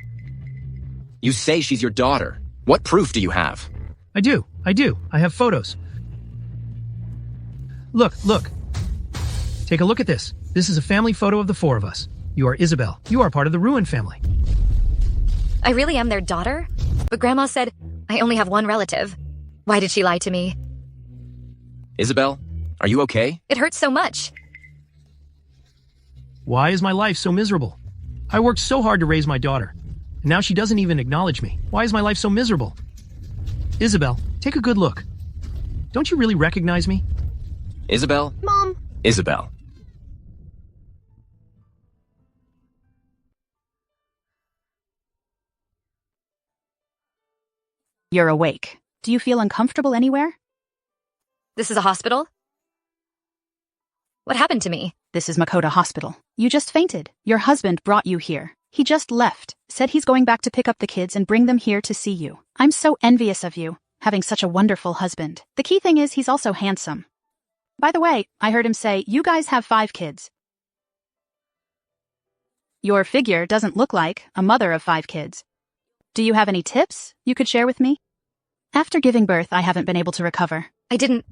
You say she's your daughter. What proof do you have? I do. I have photos. Look. Take a look at this. This is a family photo of the four of us. You are Isabel. You are part of the Ruin family. I really am their daughter? But Grandma said I only have one relative. Why did she lie to me? Isabel, are you okay? It hurts so much. Why is my life so miserable? I worked so hard to raise my daughter. Now she doesn't even acknowledge me. Why is my life so miserable? Isabel, take a good look. Don't you really recognize me? Isabel? Mom. Isabel. You're awake. Do you feel uncomfortable anywhere? This is a hospital? What happened to me? This is Makoto Hospital. You just fainted. Your husband brought you here. He just left, said he's going back to pick up the kids and bring them here to see you. I'm so envious of you, having such a wonderful husband. The key thing is he's also handsome. By the way, I heard him say, you guys have 5 kids. Your figure doesn't look like a mother of 5 kids. Do you have any tips you could share with me? After giving birth, I haven't been able to recover. I didn't...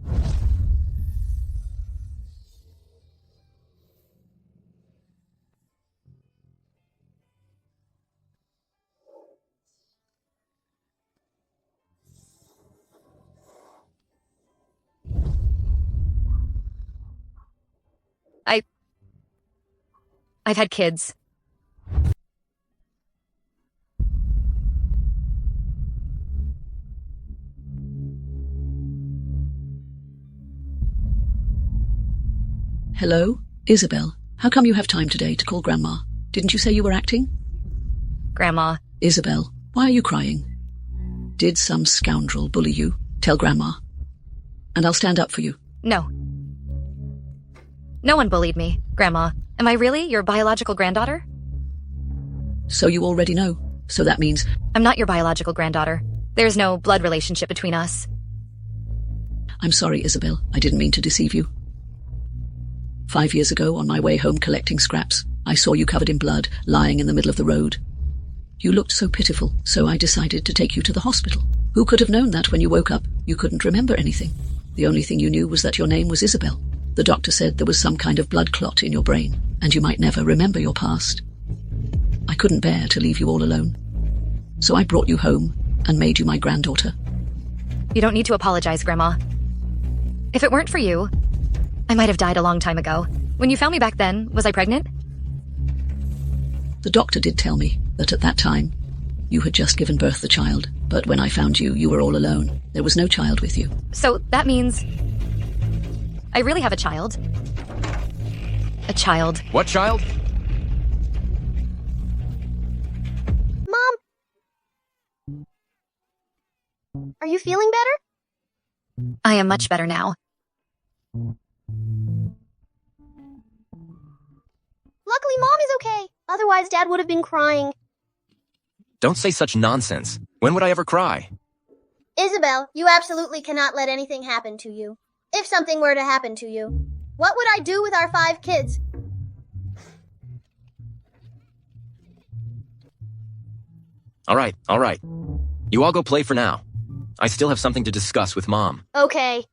I've had kids. Hello? Isabel, how come you have time today to call Grandma? Didn't you say you were acting? Grandma. Isabel, why are you crying? Did some scoundrel bully you? Tell Grandma. And I'll stand up for you. No. No one bullied me, Grandma. Am I really your biological granddaughter? So you already know. So that means... I'm not your biological granddaughter. There's no blood relationship between us. I'm sorry, Isabel. I didn't mean to deceive you. 5 years ago, on my way home collecting scraps, I saw you covered in blood, lying in the middle of the road. You looked so pitiful, so I decided to take you to the hospital. Who could have known that when you woke up, you couldn't remember anything? The only thing you knew was that your name was Isabel. The doctor said there was some kind of blood clot in your brain, and you might never remember your past. I couldn't bear to leave you all alone. So I brought you home and made you my granddaughter. You don't need to apologize, Grandma. If it weren't for you, I might have died a long time ago. When you found me back then, was I pregnant? The doctor did tell me that at that time, you had just given birth the child, but when I found you, you were all alone. There was no child with you. So that means... I really have a child. A child. What child? Mom! Are you feeling better? I am much better now. Luckily, Mom is okay. Otherwise, Dad would have been crying. Don't say such nonsense. When would I ever cry? Isabel, you absolutely cannot let anything happen to you. If something were to happen to you, what would I do with our 5 kids? All right. You all go play for now. I still have something to discuss with Mom. Okay.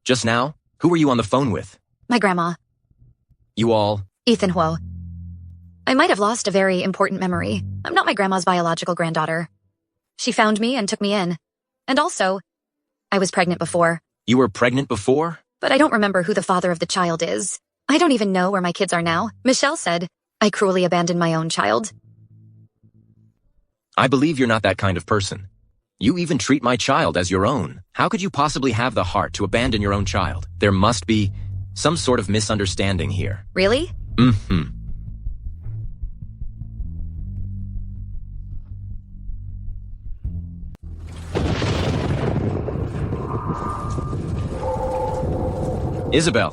Just now, who were you on the phone with? My grandma. You all... Ethan Huo. I might have lost a very important memory. I'm not my grandma's biological granddaughter. She found me and took me in. And also, I was pregnant before. You were pregnant before? But I don't remember who the father of the child is. I don't even know where my kids are now. Michelle said, I cruelly abandoned my own child. I believe you're not that kind of person. You even treat my child as your own. How could you possibly have the heart to abandon your own child? There must be some sort of misunderstanding here. Really? Mm-hmm. Isabel.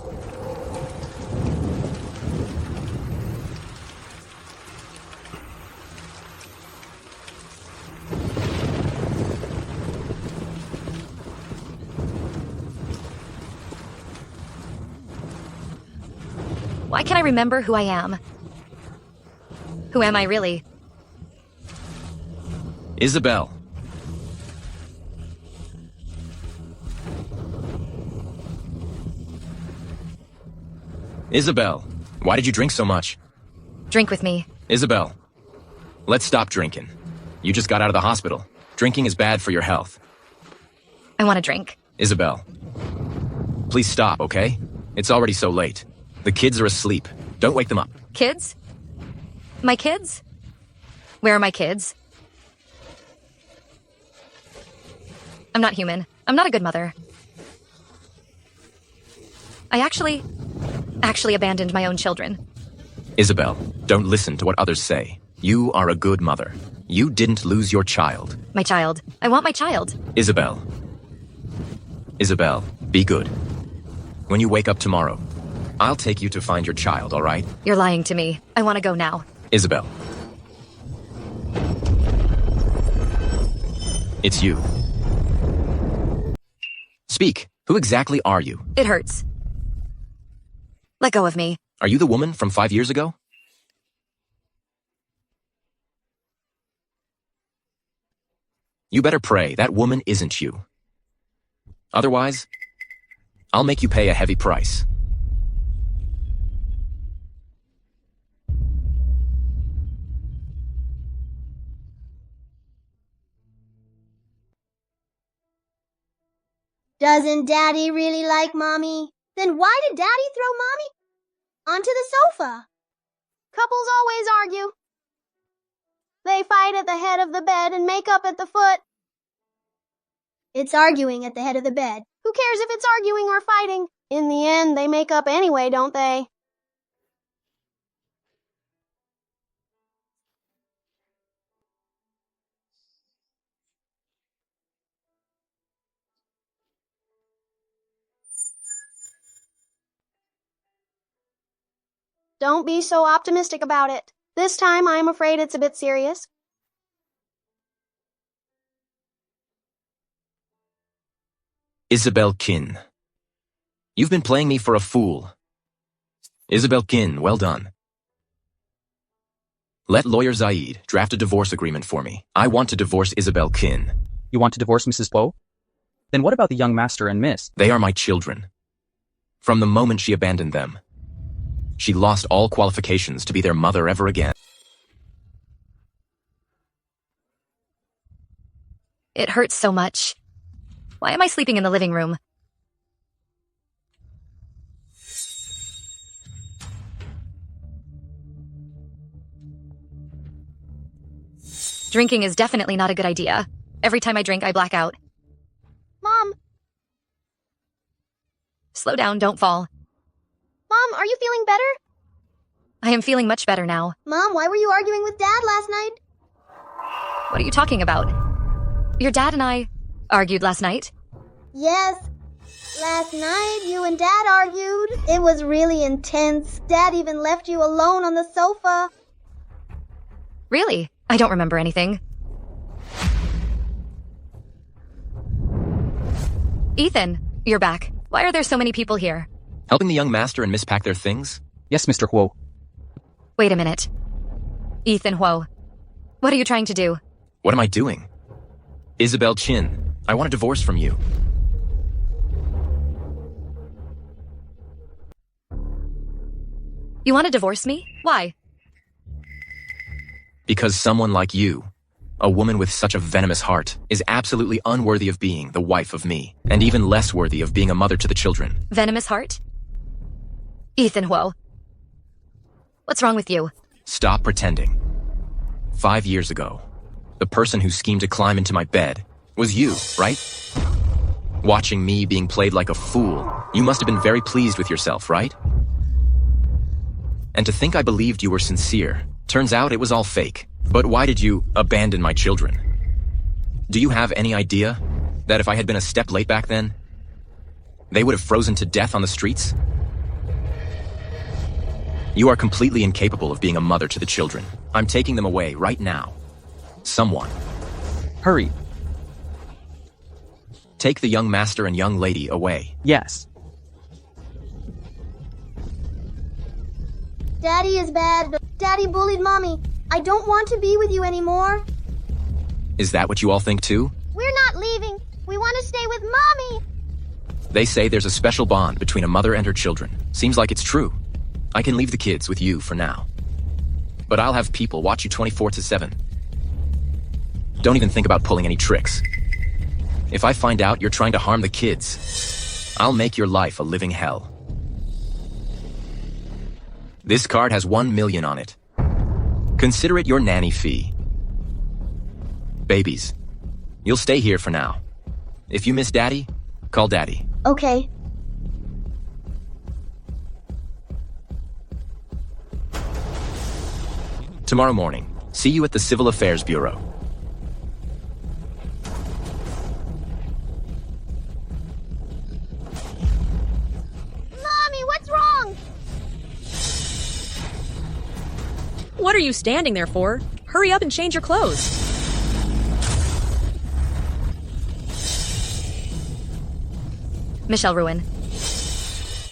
Why can't I remember who I am? Who am I really? Isabel. Isabel, why did you drink so much? Drink with me. Isabel, let's stop drinking. You just got out of the hospital. Drinking is bad for your health. I want to drink. Isabel, please stop, okay? It's already so late. The kids are asleep. Don't wake them up. Kids? My kids? Where are my kids? I'm not human. I'm not a good mother. I actually abandoned my own children. Isabel, don't listen to what others say. You are a good mother. You didn't lose your child. My child. I want my child. Isabel. Isabel, be good. When you wake up tomorrow, I'll take you to find your child, all right? You're lying to me. I want to go now. Isabel. It's you. Speak. Who exactly are you? It hurts. Let go of me. Are you the woman from 5 years ago? You better pray that woman isn't you. Otherwise, I'll make you pay a heavy price. Doesn't Daddy really like Mommy? Then why did Daddy throw Mommy onto the sofa? Couples always argue. They fight at the head of the bed and make up at the foot. It's arguing at the head of the bed. Who cares if it's arguing or fighting? In the end, they make up anyway, don't they? Don't be so optimistic about it. This time, I'm afraid it's a bit serious. Isabel Kin. You've been playing me for a fool. Isabel Kin, well done. Let lawyer Zaid draft a divorce agreement for me. I want to divorce Isabel Kin. You want to divorce Mrs. Poe? Then what about the young master and miss? They are my children. From the moment she abandoned them, she lost all qualifications to be their mother ever again. It hurts so much. Why am I sleeping in the living room? Drinking is definitely not a good idea. Every time I drink, I black out. Mom! Slow down, don't fall. Mom, are you feeling better? I am feeling much better now. Mom, why were you arguing with Dad last night? What are you talking about? Your dad and I argued last night? Yes. Last night, you and Dad argued. It was really intense. Dad even left you alone on the sofa. Really? I don't remember anything. Ethan, you're back. Why are there so many people here? Helping the young master and Miss pack their things? Yes, Mr. Huo. Wait a minute. Ethan Huo, what are you trying to do? What am I doing? Isabel Chin, I want a divorce from you. You want to divorce me? Why? Because someone like you, a woman with such a venomous heart, is absolutely unworthy of being the wife of me, and even less worthy of being a mother to the children. Venomous heart? Ethan Huo. What's wrong with you? Stop pretending. 5 years ago, the person who schemed to climb into my bed was you, right? Watching me being played like a fool, you must have been very pleased with yourself, right? And to think I believed you were sincere, turns out it was all fake. But why did you abandon my children? Do you have any idea that if I had been a step late back then, they would have frozen to death on the streets? You are completely incapable of being a mother to the children. I'm taking them away right now. Someone. Hurry. Take the young master and young lady away. Yes. Daddy is bad. Daddy bullied Mommy. I don't want to be with you anymore. Is that what you all think too? We're not leaving. We want to stay with Mommy. They say there's a special bond between a mother and her children. Seems like it's true. I can leave the kids with you for now. But I'll have people watch you 24/7. Don't even think about pulling any tricks. If I find out you're trying to harm the kids, I'll make your life a living hell. This card has 1 million on it. Consider it your nanny fee. Babies, you'll stay here for now. If you miss Daddy, call Daddy. Okay. Tomorrow morning, see you at the Civil Affairs Bureau. Mommy, what's wrong? What are you standing there for? Hurry up and change your clothes. Michelle Ruin.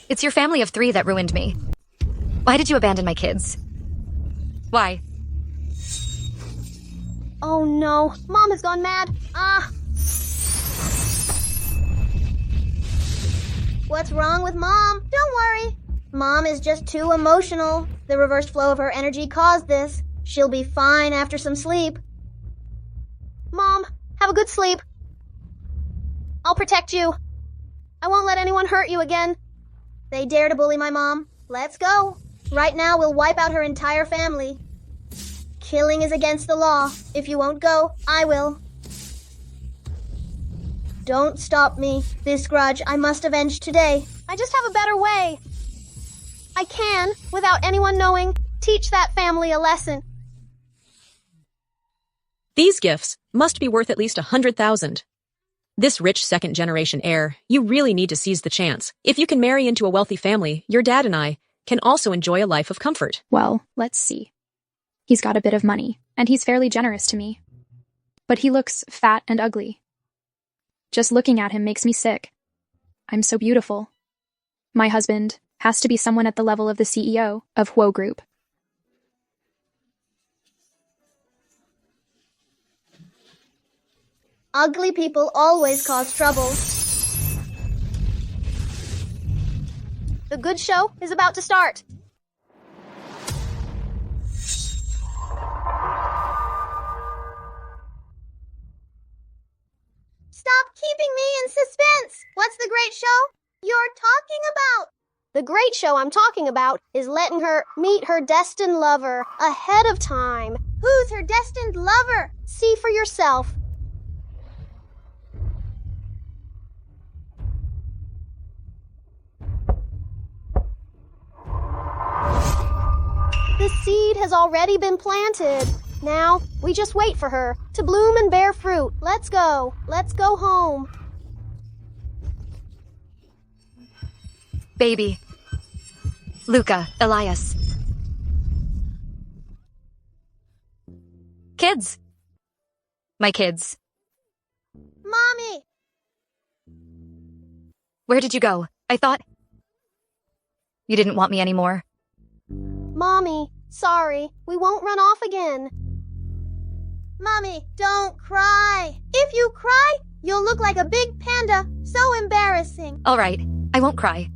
It's your family of 3 that ruined me. Why did you abandon my kids? Why? Oh no, Mom has gone mad. What's wrong with Mom? Don't worry. Mom is just too emotional. The reversed flow of her energy caused this. She'll be fine after some sleep. Mom, have a good sleep. I'll protect you. I won't let anyone hurt you again. They dare to bully my mom. Let's go. Right now, we'll wipe out her entire family. Killing is against the law. If you won't go, I will. Don't stop me. This grudge I must avenge today. I just have a better way. I can, without anyone knowing, teach that family a lesson. These gifts must be worth at least 100,000. This rich second-generation heir, you really need to seize the chance. If you can marry into a wealthy family, your dad and I can also enjoy a life of comfort. Well, let's see. He's got a bit of money, and he's fairly generous to me. But he looks fat and ugly. Just looking at him makes me sick. I'm so beautiful. My husband has to be someone at the level of the CEO of Huo Group. Ugly people always cause trouble. The good show is about to start. Stop keeping me in suspense! What's the great show you're talking about? The great show I'm talking about is letting her meet her destined lover ahead of time. Who's her destined lover? See for yourself. The seed has already been planted. Now, we just wait for her to bloom and bear fruit. Let's go. Let's go home. Baby. Luca, Elias. Kids. My kids. Mommy! Where did you go? I thought you didn't want me anymore. Mommy, sorry. We won't run off again. Mommy, don't cry. If you cry, you'll look like a big panda. So embarrassing. All right, I won't cry.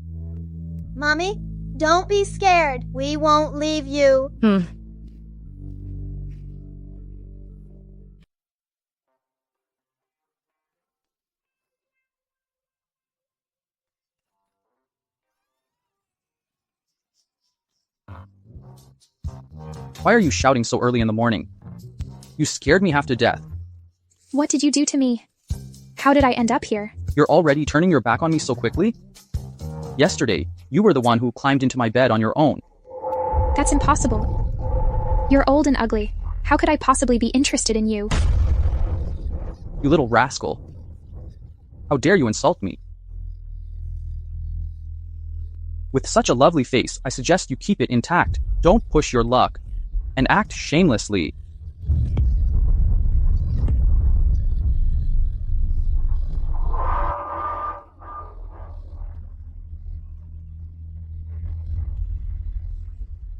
Mommy, don't be scared. We won't leave you. Why are you shouting so early in the morning? You scared me half to death. What did you do to me? How did I end up here? You're already turning your back on me so quickly? Yesterday, you were the one who climbed into my bed on your own. That's impossible. You're old and ugly. How could I possibly be interested in you? You little rascal. How dare you insult me? With such a lovely face, I suggest you keep it intact. Don't push your luck. And act shamelessly.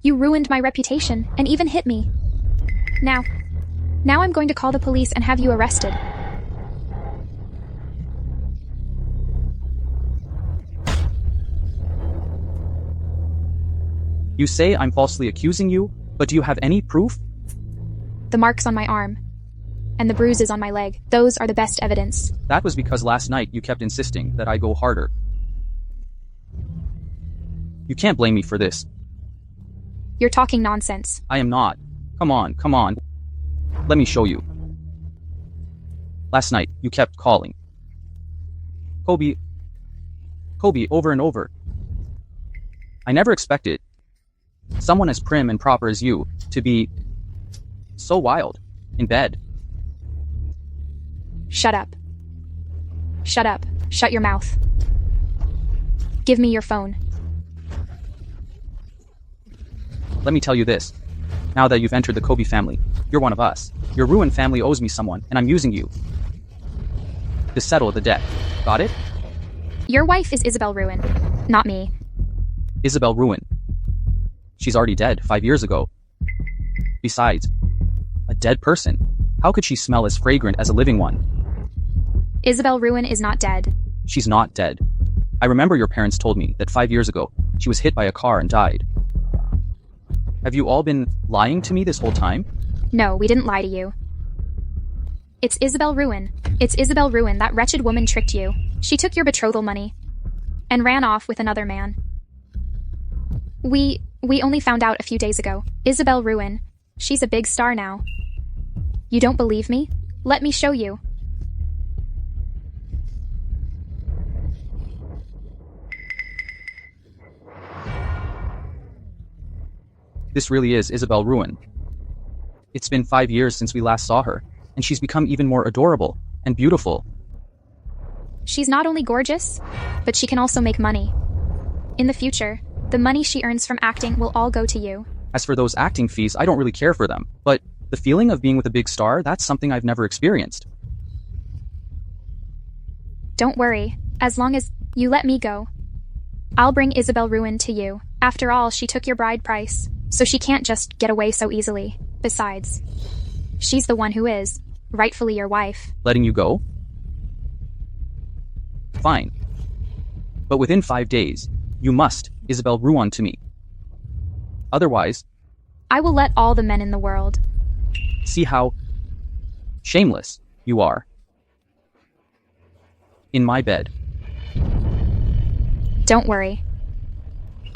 You ruined my reputation and even hit me. Now I'm going to call the police and have you arrested. You say I'm falsely accusing you, but do you have any proof? The marks on my arm and the bruises on my leg, those are the best evidence. That was because last night you kept insisting that I go harder. You can't blame me for this. You're talking nonsense. I am not. Come on, come on. Let me show you. Last night, you kept calling. Kobe, over and over. I never expected someone as prim and proper as you to be so wild in bed. Shut up. Shut up. Shut your mouth. Give me your phone. Let me tell you this. Now that you've entered the Kobe family, you're one of us. Your Ruin family owes me someone, and I'm using you to settle the debt. Got it? Your wife is Isabel Ruin, not me. Isabel Ruin. She's already dead 5 years ago. Besides, a dead person. How could she smell as fragrant as a living one? Isabel Ruin is not dead. She's not dead. I remember your parents told me that 5 years ago, she was hit by a car and died. Have you all been lying to me this whole time? No, we didn't lie to you. It's Isabel Ruin. It's Isabel Ruin. That wretched woman tricked you. She took your betrothal money and ran off with another man. We only found out a few days ago. Isabel Ruin. She's a big star now. You don't believe me? Let me show you. This really is Isabel Ruin. It's been 5 years since we last saw her, and she's become even more adorable and beautiful. She's not only gorgeous, but she can also make money. In the future, the money she earns from acting will all go to you. As for those acting fees, I don't really care for them, but the feeling of being with a big star, that's something I've never experienced. Don't worry, as long as you let me go. I'll bring Isabel Ruin to you. After all, she took your bride price, so she can't just get away so easily. Besides, she's the one who is rightfully your wife. Letting you go? Fine. But within 5 days, you must Isabel Ruin to me. Otherwise, I will let all the men in the world see how shameless you are. In my bed. Don't worry.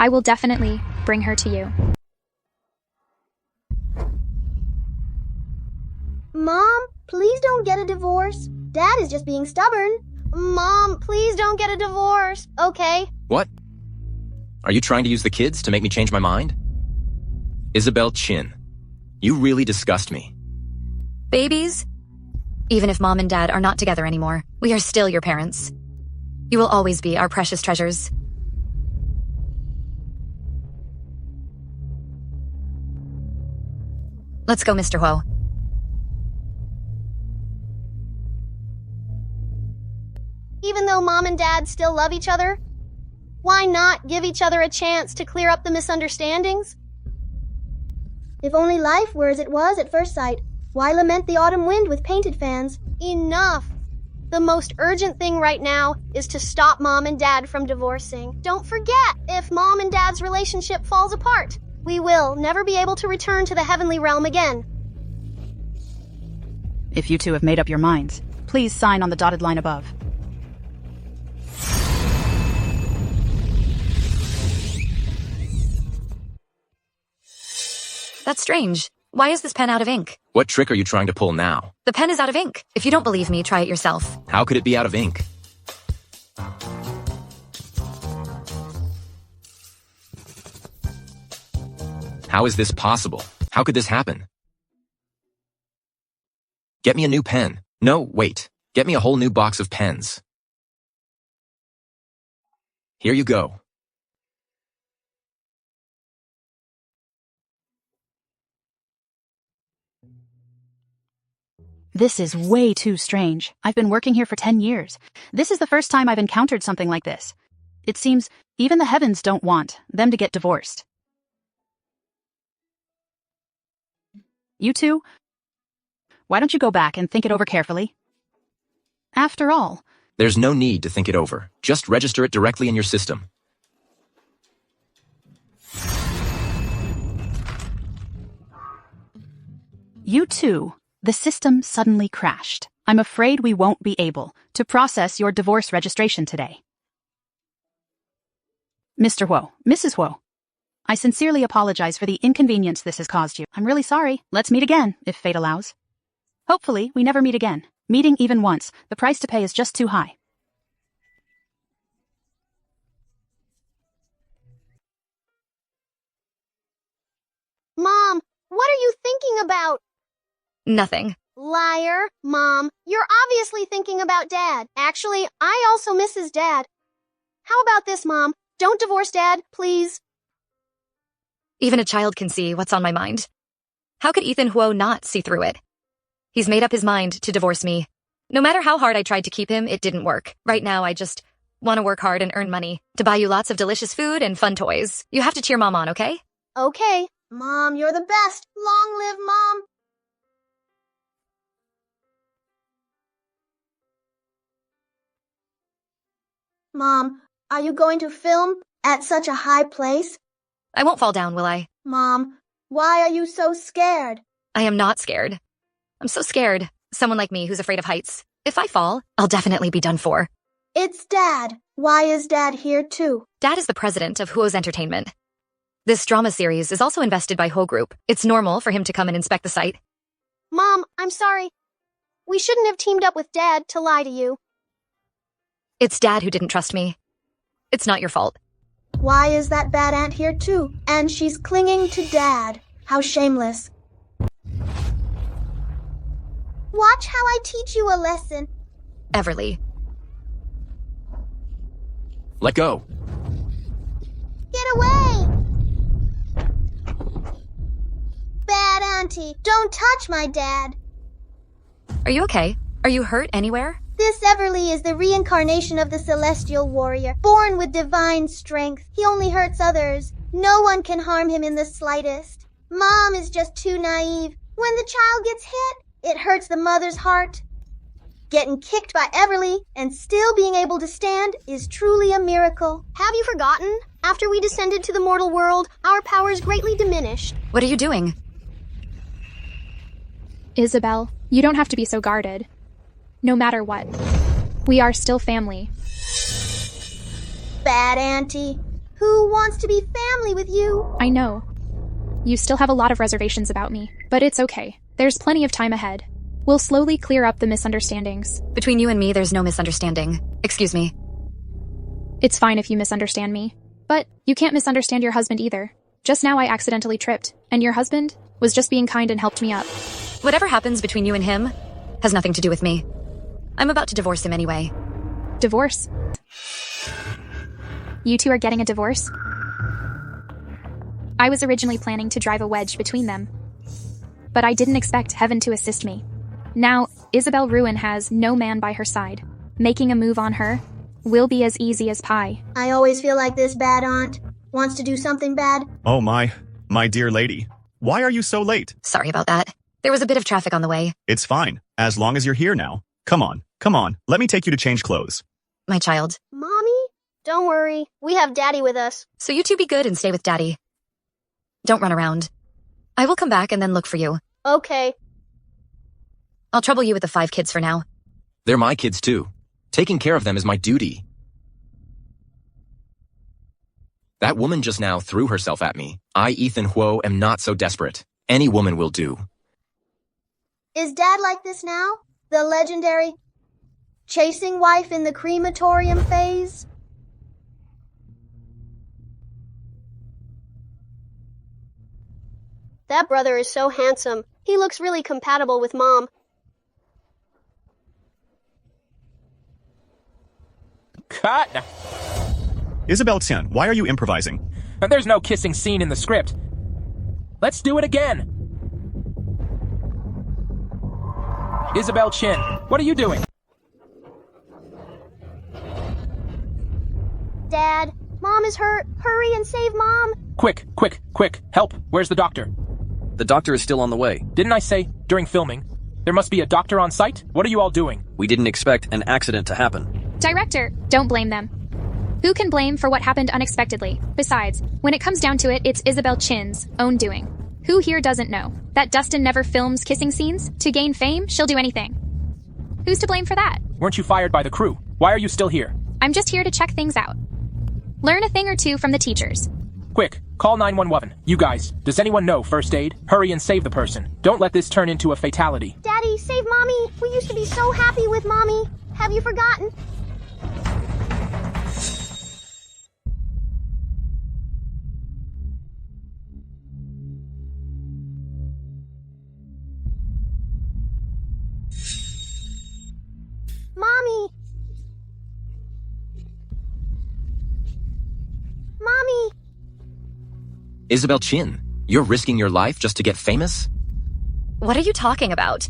I will definitely bring her to you. Mom, please don't get a divorce. Dad is just being stubborn. Mom, please don't get a divorce, okay? What? Are you trying to use the kids to make me change my mind? Isabel Chin, you really disgust me. Babies? Even if Mom and Dad are not together anymore, we are still your parents. You will always be our precious treasures. Let's go, Mr. Huo. Even though Mom and Dad still love each other, why not give each other a chance to clear up the misunderstandings? If only life were as it was at first sight, why lament the autumn wind with painted fans? Enough! The most urgent thing right now is to stop Mom and Dad from divorcing. Don't forget, if Mom and Dad's relationship falls apart, we will never be able to return to the heavenly realm again. If you two have made up your minds, please sign on the dotted line above. That's strange. Why is this pen out of ink? What trick are you trying to pull now? The pen is out of ink. If you don't believe me, try it yourself. How could it be out of ink? How is this possible? How could this happen? Get me a new pen. No, wait. Get me a whole new box of pens. Here you go. This is way too strange. I've been working here for 10 years. This is the first time I've encountered something like this. It seems even the heavens don't want them to get divorced. You two, why don't you go back and think it over carefully? After all, there's no need to think it over. Just register it directly in your system. you two, the system suddenly crashed. I'm afraid we won't be able to process your divorce registration today. Mr. Huo, Mrs. Huo, I sincerely apologize for the inconvenience this has caused you. I'm really sorry. Let's meet again, if fate allows. Hopefully, we never meet again. Meeting even once, the price to pay is just too high. Mom, what are you thinking about? Nothing. Liar. Mom, you're obviously thinking about Dad. Actually, I also miss his dad. How about this, Mom? Don't divorce Dad, please. Even a child can see what's on my mind. How could Ethan Huo not see through it? He's made up his mind to divorce me. No matter how hard I tried to keep him, it didn't work. Right now, I just want to work hard and earn money to buy you lots of delicious food and fun toys. You have to cheer Mom on, okay? Okay. Mom, you're the best. Long live Mom. Mom, are you going to film at such a high place? I won't fall down, will I? Mom, why are you so scared? I am not scared. I'm so scared. Someone like me who's afraid of heights. If I fall, I'll definitely be done for. It's Dad. Why is Dad here too? Dad is the president of Huo's Entertainment. This drama series is also invested by Ho Group. It's normal for him to come and inspect the site. Mom, I'm sorry. We shouldn't have teamed up with Dad to lie to you. It's Dad who didn't trust me. It's not your fault. Why is that bad aunt here too? And she's clinging to Dad. How shameless. Watch how I teach you a lesson. Everly. Let go. Get away! Bad auntie, don't touch my dad. Are you okay? Are you hurt anywhere? This Everly is the reincarnation of the celestial warrior, born with divine strength. He only hurts others. No one can harm him in the slightest. Mom is just too naive. When the child gets hit, it hurts the mother's heart. Getting kicked by Everly and still being able to stand is truly a miracle. Have you forgotten? After we descended to the mortal world, our powers greatly diminished. What are you doing? Isabel, you don't have to be so guarded. No matter what, we are still family. Bad auntie. Who wants to be family with you? I know. You still have a lot of reservations about me, but it's okay. There's plenty of time ahead. We'll slowly clear up the misunderstandings. Between you and me, there's no misunderstanding. Excuse me. It's fine if you misunderstand me, but you can't misunderstand your husband either. Just now I accidentally tripped, and your husband was just being kind and helped me up. Whatever happens between you and him has nothing to do with me. I'm about to divorce him anyway. Divorce? You two are getting a divorce? I was originally planning to drive a wedge between them, but I didn't expect heaven to assist me. Now, Isabel Ruin has no man by her side. Making a move on her will be as easy as pie. I always feel like this bad aunt wants to do something bad. Oh my dear lady. Why are you so late? Sorry about that. There was a bit of traffic on the way. It's fine, as long as you're here now. Come on, let me take you to change clothes. My child. Mommy? Don't worry, we have Daddy with us. So you two be good and stay with Daddy. Don't run around. I will come back and then look for you. Okay. I'll trouble you with the 5 kids for now. They're my kids too. Taking care of them is my duty. That woman just now threw herself at me. I, Ethan Huo, am not so desperate. Any woman will do. Is Dad like this now? The legendary chasing wife in the crematorium phase? That brother is so handsome. He looks really compatible with Mom. Cut! Isabel Tian, why are you improvising? There's no kissing scene in the script. Let's do it again. Isabel Chin, what are you doing? Dad, Mom is hurt. Hurry and save Mom. Quick. Help. Where's the doctor? The doctor is still on the way. Didn't I say, during filming, there must be a doctor on site? What are you all doing? We didn't expect an accident to happen. Director, don't blame them. Who can blame for what happened unexpectedly? Besides, when it comes down to it, it's Isabel Chin's own doing. Who here doesn't know that Dustin never films kissing scenes? To gain fame, she'll do anything. Who's to blame for that? Weren't you fired by the crew? Why are you still here? I'm just here to check things out. Learn a thing or two from the teachers. Quick, call 911. You guys, does anyone know first aid? Hurry and save the person. Don't let this turn into a fatality. Daddy, save Mommy! We used to be so happy with Mommy. Have you forgotten? Mommy! Mommy! Isabel Chin, you're risking your life just to get famous? What are you talking about?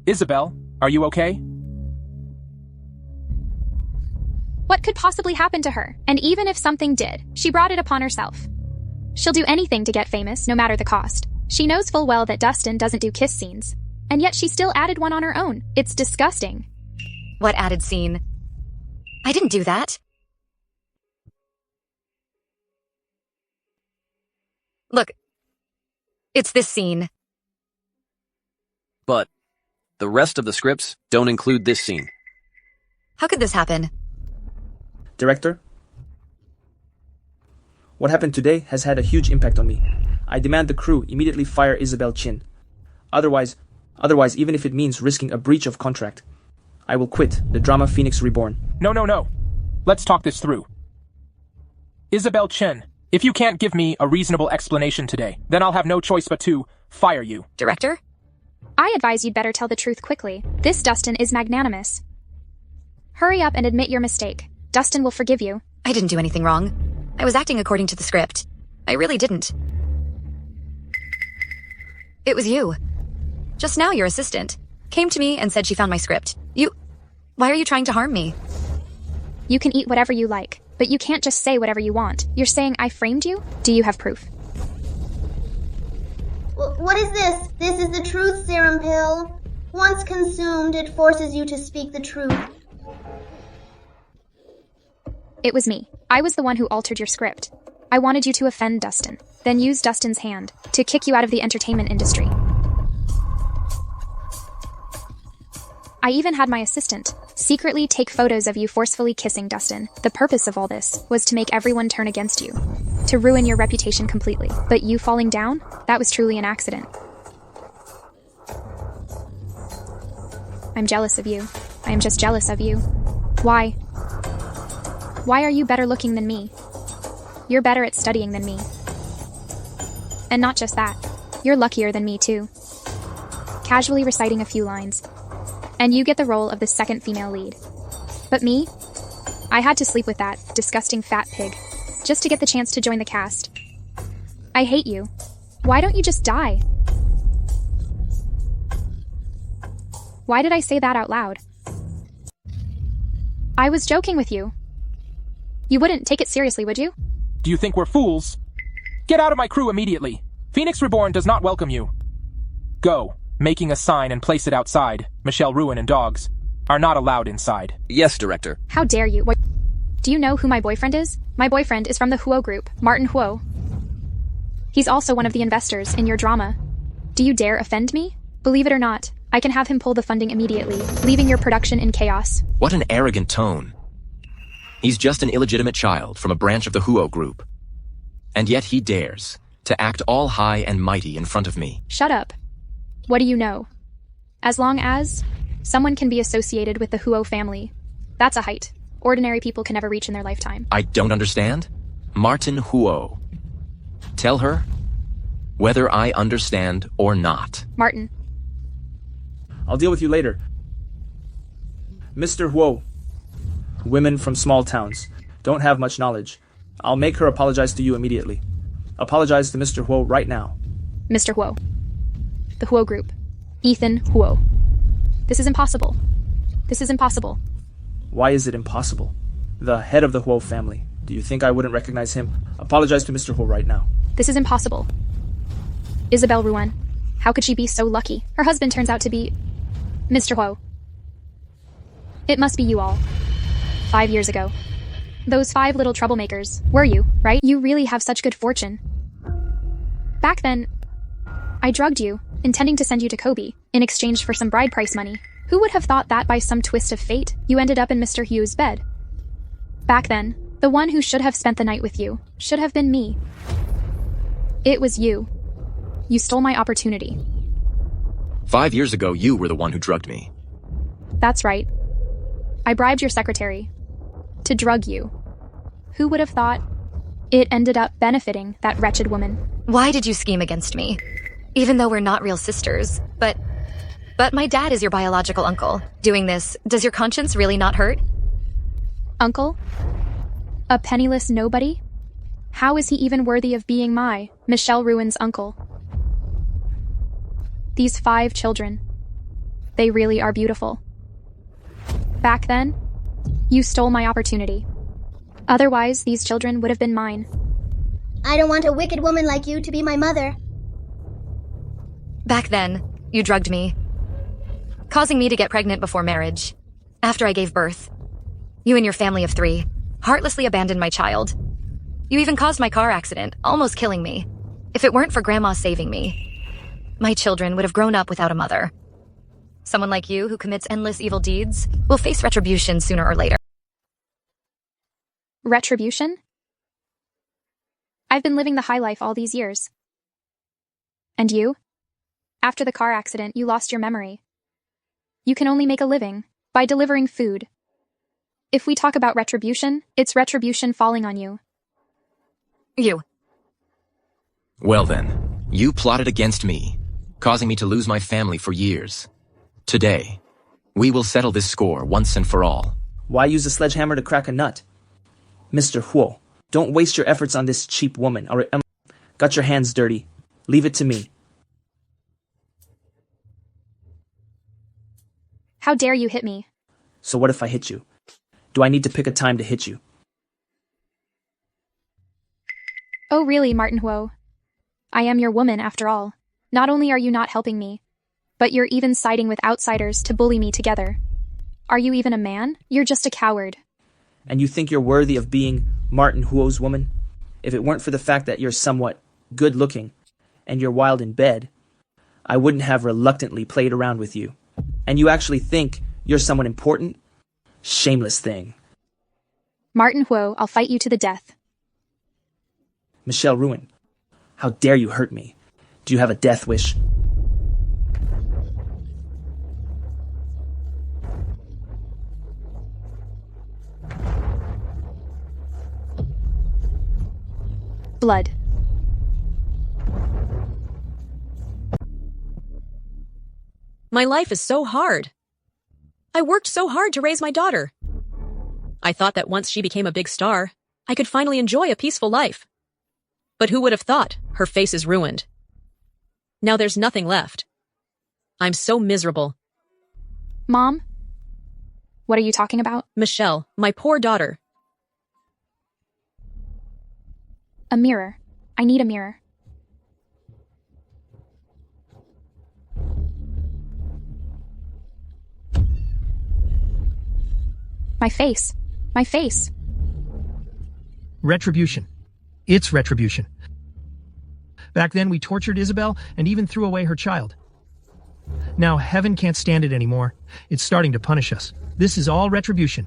Isabel, are you okay? What could possibly happen to her? And even if something did, she brought it upon herself. She'll do anything to get famous, no matter the cost. She knows full well that Dustin doesn't do kiss scenes. And yet she still added one on her own. It's disgusting. What added scene? I didn't do that. Look, it's this scene. But the rest of the scripts don't include this scene. How could this happen? Director? What happened today has had a huge impact on me. I demand the crew immediately fire Isabel Chin. Otherwise, even if it means risking a breach of contract, I will quit the drama Phoenix Reborn. No. Let's talk this through. Isabel Chen, if you can't give me a reasonable explanation today, then I'll have no choice but to fire you. Director? I advise you'd better tell the truth quickly. This Dustin is magnanimous. Hurry up and admit your mistake. Dustin will forgive you. I didn't do anything wrong. I was acting according to the script. I really didn't. It was you. Just now, your assistant came to me and said she found my script. Why are you trying to harm me? You can eat whatever you like, but you can't just say whatever you want. You're saying I framed you? Do you have proof? What is this? This is the truth serum pill. Once consumed, it forces you to speak the truth. It was me. I was the one who altered your script. I wanted you to offend Dustin, then use Dustin's hand to kick you out of the entertainment industry. I even had my assistant secretly take photos of you forcefully kissing Dustin. The purpose of all this was to make everyone turn against you, to ruin your reputation completely. But you falling down? That was truly an accident. I'm jealous of you. I am just jealous of you. Why? Why are you better looking than me? You're better at studying than me. And not just that, you're luckier than me too. Casually reciting a few lines. And you get the role of the second female lead. But me? I had to sleep with that disgusting fat pig, just to get the chance to join the cast. I hate you. Why don't you just die? Why did I say that out loud? I was joking with you. You wouldn't take it seriously, would you? Do you think we're fools? Get out of my crew immediately. Phoenix Reborn does not welcome you. Go. Making a sign and place it outside. Michelle Ruin and dogs are not allowed inside. Yes, Director. How dare you? What? Do you know who my boyfriend is? My boyfriend is from the Huo group, Martin Huo. He's also one of the investors in your drama. Do you dare offend me? Believe it or not, I can have him pull the funding immediately, leaving your production in chaos. What an arrogant tone. He's just an illegitimate child from a branch of the Huo group. And yet he dares to act all high and mighty in front of me. Shut up. What do you know? As long as someone can be associated with the Huo family, that's a height ordinary people can never reach in their lifetime. I don't understand. Martin Huo. Tell her whether I understand or not. Martin. I'll deal with you later. Mr. Huo. Women from small towns don't have much knowledge. I'll make her apologize to you immediately. Apologize to Mr. Huo right now. Mr. Huo. The Huo group. Ethan Huo. This is impossible. This is impossible. Why is it impossible? The head of the Huo family. Do you think I wouldn't recognize him? Apologize to Mr. Huo right now. This is impossible. Isabel Ruan. How could she be so lucky? Her husband turns out to be Mr. Huo. It must be you all. 5 years ago. Those 5 little troublemakers. Were you, right? You really have such good fortune. Back then, I drugged you, intending to send you to Kobe, in exchange for some bride price money. Who would have thought that by some twist of fate, you ended up in Mr. Hugh's bed? Back then, The one who should have spent the night with you should have been me. It was you. You stole my opportunity. 5 years ago, you were the one who drugged me. That's right. I bribed your secretary to drug you. Who would have thought? It ended up benefiting that wretched woman. Why did you scheme against me? Even though we're not real sisters. But my dad is your biological uncle. Doing this, does your conscience really not hurt? Uncle? A penniless nobody? How is he even worthy of being my, Michelle Ruin's uncle? These 5 children. They really are beautiful. Back then, you stole my opportunity. Otherwise, these children would have been mine. I don't want a wicked woman like you to be my mother. Back then, you drugged me, causing me to get pregnant before marriage. After I gave birth, you and your family of 3 heartlessly abandoned my child. You even caused my car accident, almost killing me. If it weren't for Grandma saving me, my children would have grown up without a mother. Someone like you who commits endless evil deeds will face retribution sooner or later. Retribution? I've been living the high life all these years. And you? After the car accident, you lost your memory. You can only make a living by delivering food. If we talk about retribution, it's retribution falling on you. You. Well then, you plotted against me, causing me to lose my family for years. Today, we will settle this score once and for all. Why use a sledgehammer to crack a nut? Mr. Huo, don't waste your efforts on this cheap woman. Got your hands dirty. Leave it to me. How dare you hit me? So what if I hit you? Do I need to pick a time to hit you? Oh really, Martin Huo? I am your woman after all. Not only are you not helping me, but you're even siding with outsiders to bully me together. Are you even a man? You're just a coward. And you think you're worthy of being Martin Huo's woman? If it weren't for the fact that you're somewhat good-looking and you're wild in bed, I wouldn't have reluctantly played around with you. And you actually think you're someone important? Shameless thing. Martin Huo, I'll fight you to the death. Michelle Ruin, how dare you hurt me? Do you have a death wish? Blood. My life is so hard. I worked so hard to raise my daughter. I thought that once she became a big star, I could finally enjoy a peaceful life. But who would have thought her face is ruined? Now there's nothing left. I'm so miserable. Mom? What are you talking about? Michelle, my poor daughter. A mirror. I need a mirror. My face. My face. Retribution. It's retribution. Back then, we tortured Isabel and even threw away her child. Now, heaven can't stand it anymore. It's starting to punish us. This is all retribution.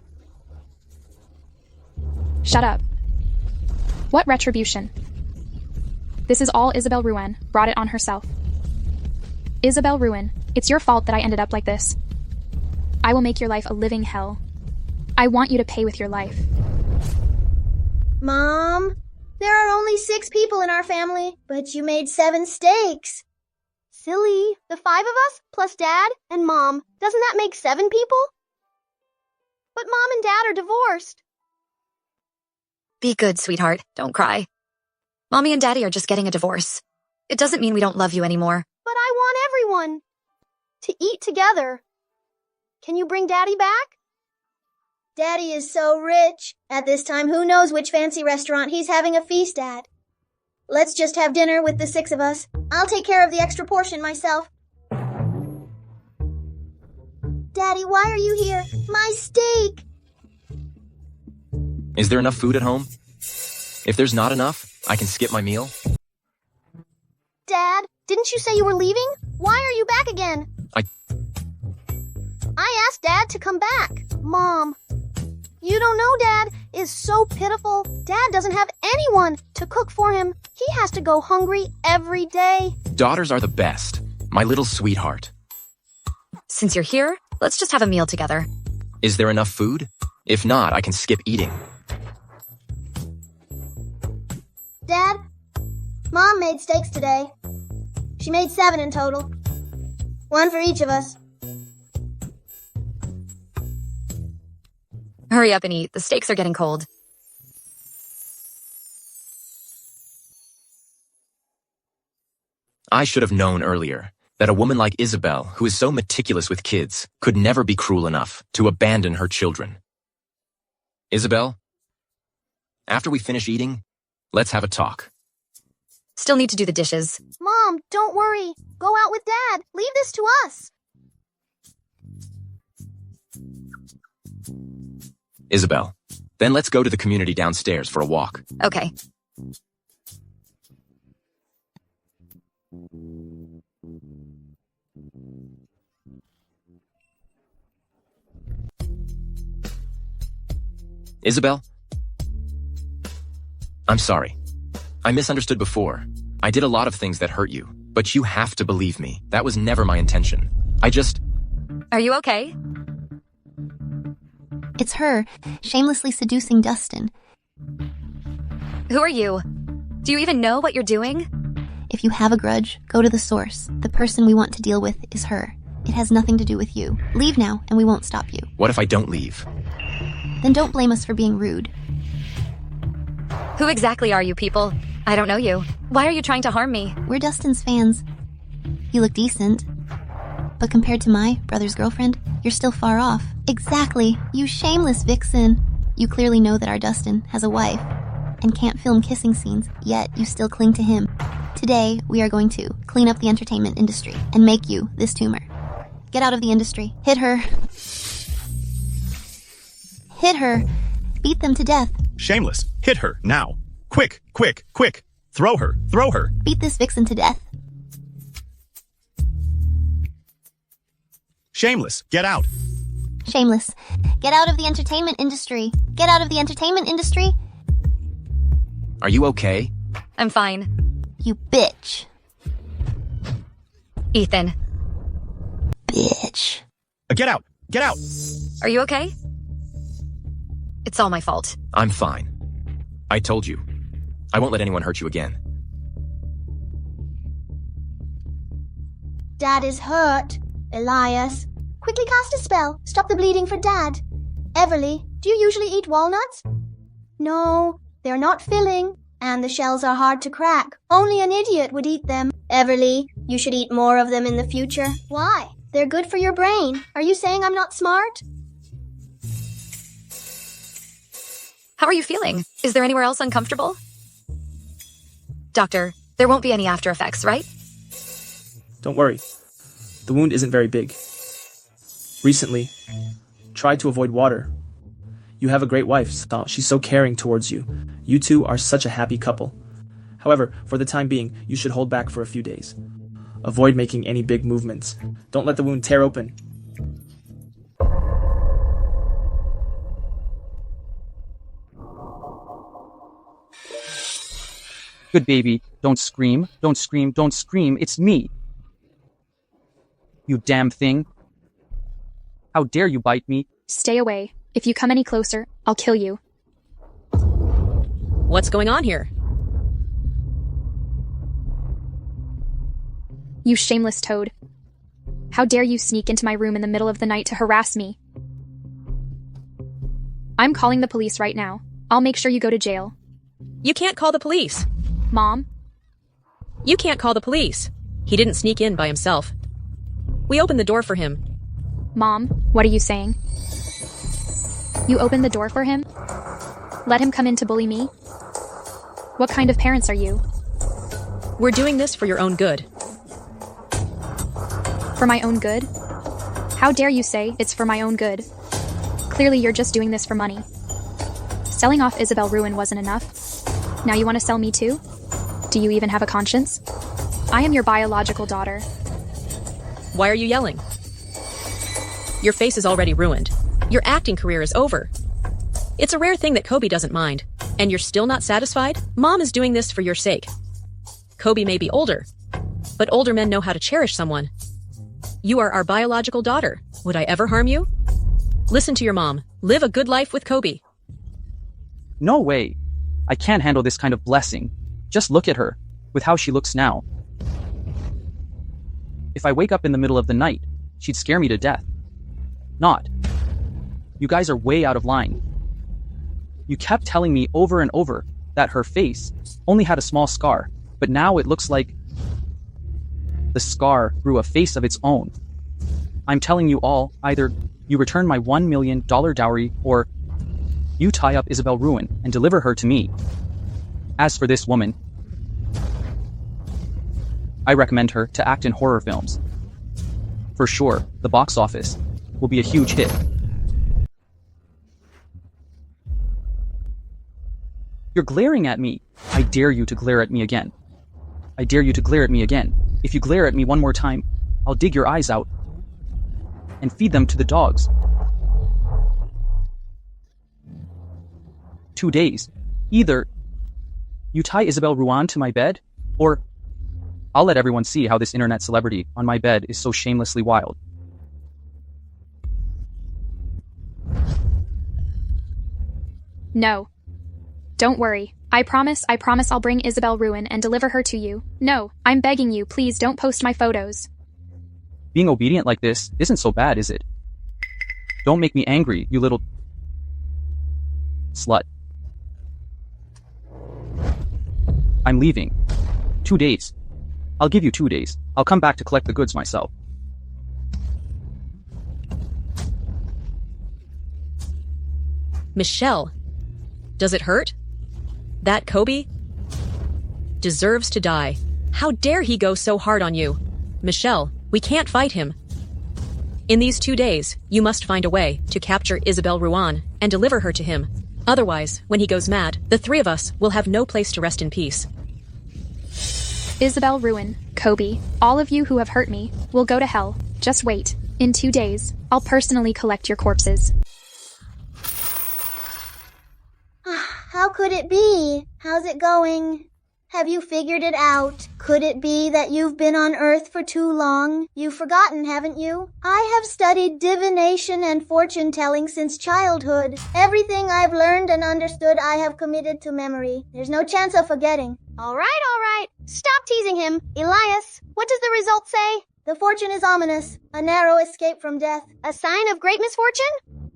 Shut up. What retribution? This is all Isabel Ruin brought it on herself. Isabel Ruin, it's your fault that I ended up like this. I will make your life a living hell. I want you to pay with your life. Mom, there are only 6 people in our family, but you made 7 steaks. Silly. The 5 of us, plus Dad and Mom, doesn't that make 7 people? But Mom and Dad are divorced. Be good, sweetheart. Don't cry. Mommy and Daddy are just getting a divorce. It doesn't mean we don't love you anymore. But I want everyone to eat together. Can you bring Daddy back? Daddy is so rich. At this time, who knows which fancy restaurant he's having a feast at. Let's just have dinner with the 6 of us. I'll take care of the extra portion myself. Daddy, why are you here? My steak! Is there enough food at home? If there's not enough, I can skip my meal. Dad, didn't you say you were leaving? Why are you back again? I asked Dad to come back. Mom. You don't know Dad is so pitiful. Dad doesn't have anyone to cook for him. He has to go hungry every day. Daughters are the best. My little sweetheart. Since you're here, let's just have a meal together. Is there enough food? If not, I can skip eating. Dad, Mom made steaks today. She made 7 in total. 1 for each of us. Hurry up and eat. The steaks are getting cold. I should have known earlier that a woman like Isabel, who is so meticulous with kids, could never be cruel enough to abandon her children. Isabel, after we finish eating, let's have a talk. Still need to do the dishes. Mom, don't worry. Go out with Dad. Leave this to us. Isabel, then let's go to the community downstairs for a walk. Okay. Isabel? I'm sorry. I misunderstood before. I did a lot of things that hurt you, but you have to believe me. That was never my intention. Are you okay? It's her, shamelessly seducing Dustin. Who are you? Do you even know what you're doing? If you have a grudge, go to the source. The person we want to deal with is her. It has nothing to do with you. Leave now, and we won't stop you. What if I don't leave? Then don't blame us for being rude. Who exactly are you people? I don't know you. Why are you trying to harm me? We're Dustin's fans. You look decent. But compared to my brother's girlfriend, you're still far off. Exactly. You shameless vixen. You clearly know that our Dustin has a wife and can't film kissing scenes, yet you still cling to him. Today, we are going to clean up the entertainment industry and make you this tumor. Get out of the industry. Hit her. Hit her. Beat them to death. Shameless. Hit her, now. Quick, quick, quick. Throw her, throw her. Beat this vixen to death. Shameless, get out. Shameless. Get out of the entertainment industry. Get out of the entertainment industry. Are you okay? I'm fine. You bitch. Ethan. Bitch. Get out, get out. Are you okay? It's all my fault. I'm fine. I told you. I won't let anyone hurt you again. Dad is hurt. Elias. Quickly cast a spell. Stop the bleeding for Dad. Everly, do you usually eat walnuts? No, they're not filling, and the shells are hard to crack. Only an idiot would eat them. Everly, you should eat more of them in the future. Why? They're good for your brain. Are you saying I'm not smart? How are you feeling? Is there anywhere else uncomfortable? Doctor, there won't be any after effects, right? Don't worry. The wound isn't very big. Recently, tried to avoid water. You have a great wife, so she's so caring towards you. You two are such a happy couple. However, for the time being, you should hold back for a few days. Avoid making any big movements. Don't let the wound tear open. Good baby. Don't scream. Don't scream. Don't scream. It's me. You damn thing. How dare you bite me? Stay away. If you come any closer, I'll kill you. What's going on here? You shameless toad. How dare you sneak into my room in the middle of the night to harass me? I'm calling the police right now. I'll make sure you go to jail. You can't call the police. Mom? You can't call the police. He didn't sneak in by himself. We opened the door for him. Mom, what are you saying? You opened the door for him? Let him come in to bully me? What kind of parents are you? We're doing this for your own good. For my own good? How dare you say it's for my own good? Clearly you're just doing this for money. Selling off Isabel Ruin wasn't enough. Now you want to sell me too? Do you even have a conscience? I am your biological daughter. Why are you yelling? Your face is already ruined. Your acting career is over. It's a rare thing that Kobe doesn't mind. And you're still not satisfied? Mom is doing this for your sake. Kobe may be older, but older men know how to cherish someone. You are our biological daughter. Would I ever harm you? Listen to your mom. Live a good life with Kobe. No way. I can't handle this kind of blessing. Just look at her, with how she looks now. If I wake up in the middle of the night, she'd scare me to death. Not. You guys are way out of line. You kept telling me over and over that her face only had a small scar, but now it looks like the scar grew a face of its own. I'm telling you all, either you return my $1 million dowry or you tie up Isabel Ruin and deliver her to me. As for this woman, I recommend her to act in horror films. For sure, the box office will be a huge hit. You're glaring at me. I dare you to glare at me again. I dare you to glare at me again. If you glare at me one more time, I'll dig your eyes out and feed them to the dogs. 2 days. Either you tie Isabel Ruan to my bed, or I'll let everyone see how this internet celebrity on my bed is so shamelessly wild. No. Don't worry. I promise I'll bring Isabel Ruin and deliver her to you. No, I'm begging you, please don't post my photos. Being obedient like this isn't so bad, is it? Don't make me angry, you little slut. I'm leaving. 2 days. I'll give you 2 days. I'll come back to collect the goods myself. Michelle, does it hurt? That Kobe deserves to die. How dare he go so hard on you? Michelle, we can't fight him. In these 2 days, you must find a way to capture Isabel Ruan and deliver her to him. Otherwise, when he goes mad, the three of us will have no place to rest in peace. Isabel Ruin, Kobe, all of you who have hurt me, will go to hell. Just wait. In 2 days, I'll personally collect your corpses. How could it be? How's it going? Have you figured it out? Could it be that you've been on Earth for too long? You've forgotten, haven't you? I have studied divination and fortune-telling since childhood. Everything I've learned and understood I have committed to memory. There's no chance of forgetting. All right. Stop teasing him. Elias, what does the result say? The fortune is ominous. A narrow escape from death. A sign of great misfortune?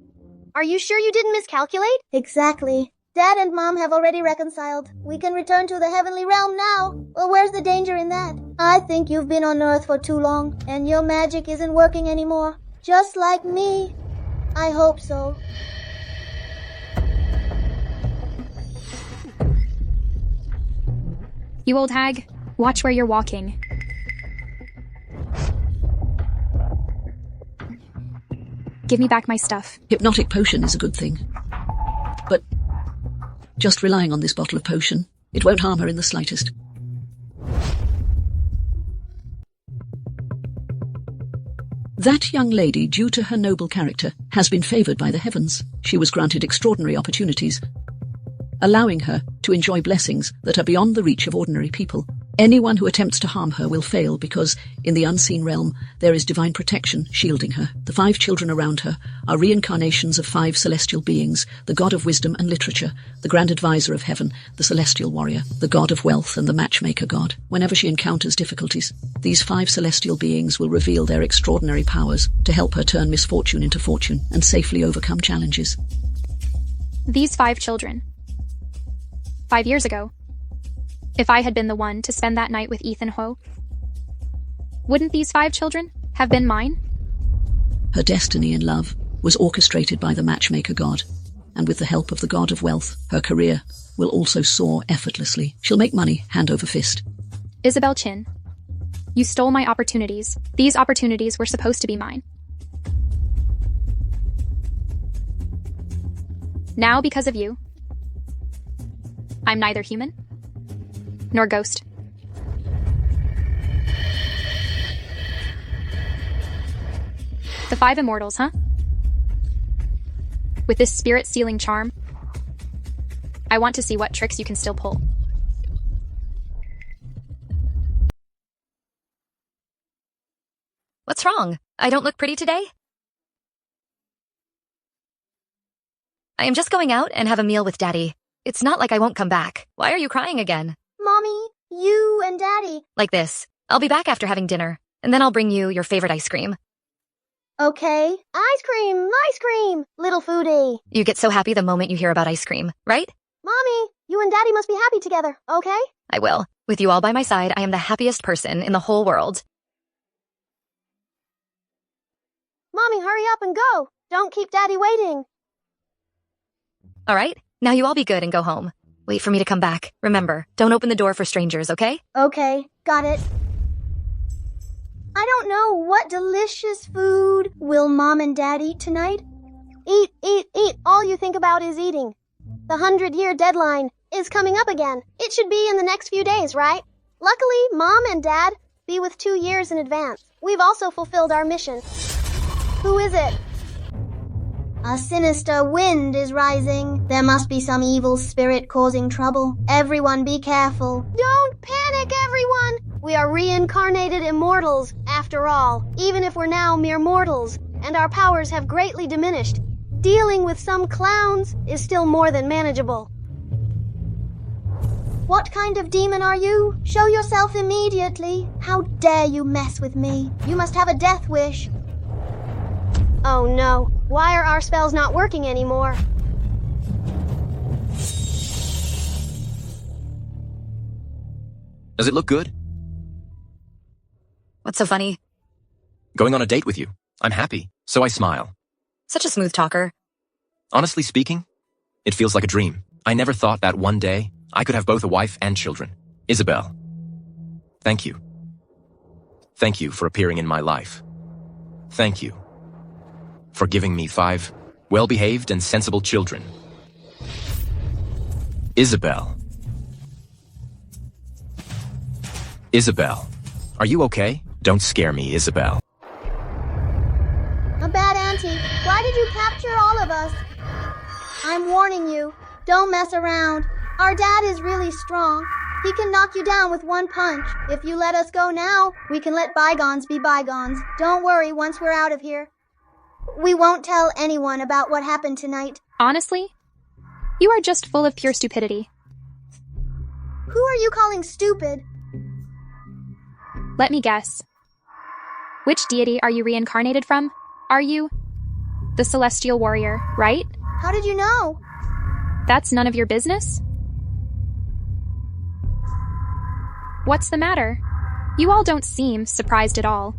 Are you sure you didn't miscalculate? Exactly. Dad and Mom have already reconciled. We can return to the heavenly realm now. Well, where's the danger in that? I think you've been on Earth for too long, and your magic isn't working anymore. Just like me. I hope so. You old hag, watch where you're walking. Give me back my stuff. Hypnotic potion is a good thing. But just relying on this bottle of potion, it won't harm her in the slightest. That young lady, due to her noble character, has been favoured by the heavens. She was granted extraordinary opportunities, allowing her to enjoy blessings that are beyond the reach of ordinary people. Anyone who attempts to harm her will fail because, in the unseen realm, there is divine protection shielding her. The 5 children around her are reincarnations of 5 celestial beings, the god of wisdom and literature, the grand advisor of heaven, the celestial warrior, the god of wealth and the matchmaker god. Whenever she encounters difficulties, these 5 celestial beings will reveal their extraordinary powers to help her turn misfortune into fortune and safely overcome challenges. These 5 children. 5 years ago, if I had been the one to spend that night with Ethan Ho, wouldn't these 5 children have been mine? Her destiny in love was orchestrated by the matchmaker god, and with the help of the god of wealth, her career will also soar effortlessly. She'll make money hand over fist. Isabel Chin, you stole my opportunities. These opportunities were supposed to be mine. Now, because of you, I'm neither human nor ghost. The 5 immortals, huh? With this spirit-sealing charm, I want to see what tricks you can still pull. What's wrong? I don't look pretty today? I am just going out and have a meal with Daddy. It's not like I won't come back. Why are you crying again? Mommy, you and Daddy. Like this. I'll be back after having dinner, and then I'll bring you your favorite ice cream. Okay. Ice cream, little foodie. You get so happy the moment you hear about ice cream, right? Mommy, you and Daddy must be happy together, okay? I will. With you all by my side, I am the happiest person in the whole world. Mommy, hurry up and go. Don't keep Daddy waiting. All right, now you all be good and go home. Wait for me to come back. Remember, don't open the door for strangers, okay? Okay, got it. I don't know what delicious food will Mom and Dad eat tonight. Eat, eat, eat. All you think about is eating. The 100-year deadline is coming up again. It should be in the next few days, right? Luckily, Mom and Dad be with 2 years in advance. We've also fulfilled our mission. Who is it? A sinister wind is rising. There must be some evil spirit causing trouble. Everyone be careful. Don't panic, everyone! We are reincarnated immortals, after all, even if we're now mere mortals, and our powers have greatly diminished. Dealing with some clowns is still more than manageable. What kind of demon are you? Show yourself immediately. How dare you mess with me? You must have a death wish. Oh no, why are our spells not working anymore? Does it look good? What's so funny? Going on a date with you. I'm happy, so I smile. Such a smooth talker. Honestly speaking, it feels like a dream. I never thought that one day I could have both a wife and children. Isabel. Thank you. Thank you for appearing in my life. Thank you for giving me 5 well-behaved and sensible children. Isabel. Isabel. Are you okay? Don't scare me, Isabel. A bad auntie. Why did you capture all of us? I'm warning you. Don't mess around. Our dad is really strong. He can knock you down with one punch. If you let us go now, we can let bygones be bygones. Don't worry once we're out of here. We won't tell anyone about what happened tonight. Honestly, you are just full of pure stupidity. Who are you calling stupid? Let me guess. Which deity are you reincarnated from? Are you the celestial warrior, right? How did you know? That's none of your business? What's the matter? You all don't seem surprised at all.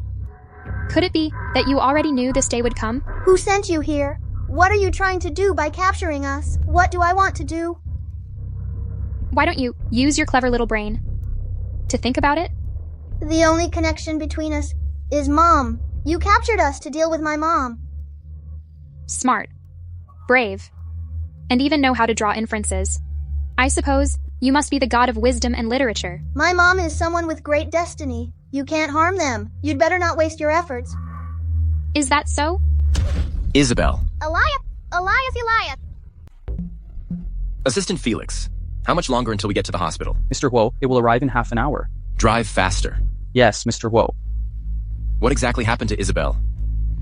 Could it be that you already knew this day would come? Who sent you here? What are you trying to do by capturing us? What do I want to do? Why don't you use your clever little brain to think about it? The only connection between us is Mom. You captured us to deal with my mom. Smart. Brave. And even know how to draw inferences. I suppose you must be the god of wisdom and literature. My mom is someone with great destiny. You can't harm them. You'd better not waste your efforts. Is that so? Isabel. Elias. Assistant Felix. How much longer until we get to the hospital? Mr. Huo, it will arrive in half an hour. Drive faster. Yes, Mr. Huo. What exactly happened to Isabel?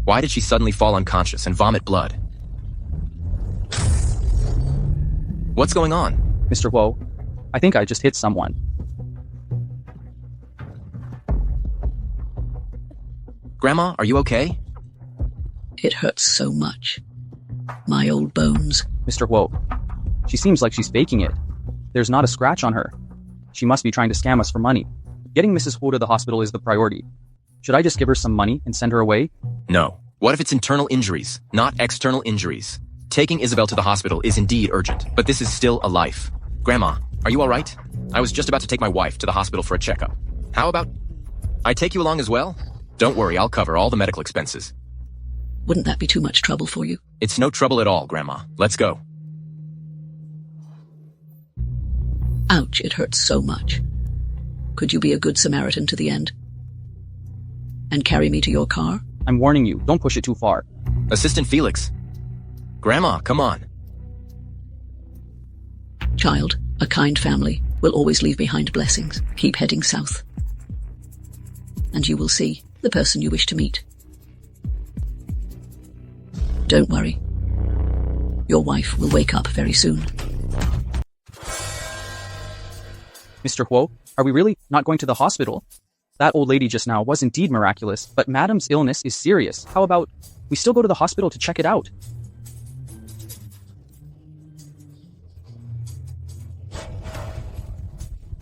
Why did she suddenly fall unconscious and vomit blood? What's going on? Mr. Huo, I think I just hit someone. Grandma, are you okay? It hurts so much. My old bones. Mr. Huo, she seems like she's faking it. There's not a scratch on her. She must be trying to scam us for money. Getting Mrs. Huo to the hospital is the priority. Should I just give her some money and send her away? No. What if it's internal injuries, not external injuries? Taking Isabel to the hospital is indeed urgent, but this is still a life. Grandma, are you all right? I was just about to take my wife to the hospital for a checkup. How about I take you along as well? Don't worry, I'll cover all the medical expenses. Wouldn't that be too much trouble for you? It's no trouble at all, Grandma. Let's go. Ouch, it hurts so much. Could you be a good Samaritan to the end? And carry me to your car? I'm warning you, don't push it too far. Assistant Felix. Grandma, come on. Child, a kind family will always leave behind blessings. Keep heading south. And you will see the person you wish to meet. Don't worry. Your wife will wake up very soon. Mr. Huo, are we really not going to the hospital? That old lady just now was indeed miraculous, but Madam's illness is serious. How about we still go to the hospital to check it out?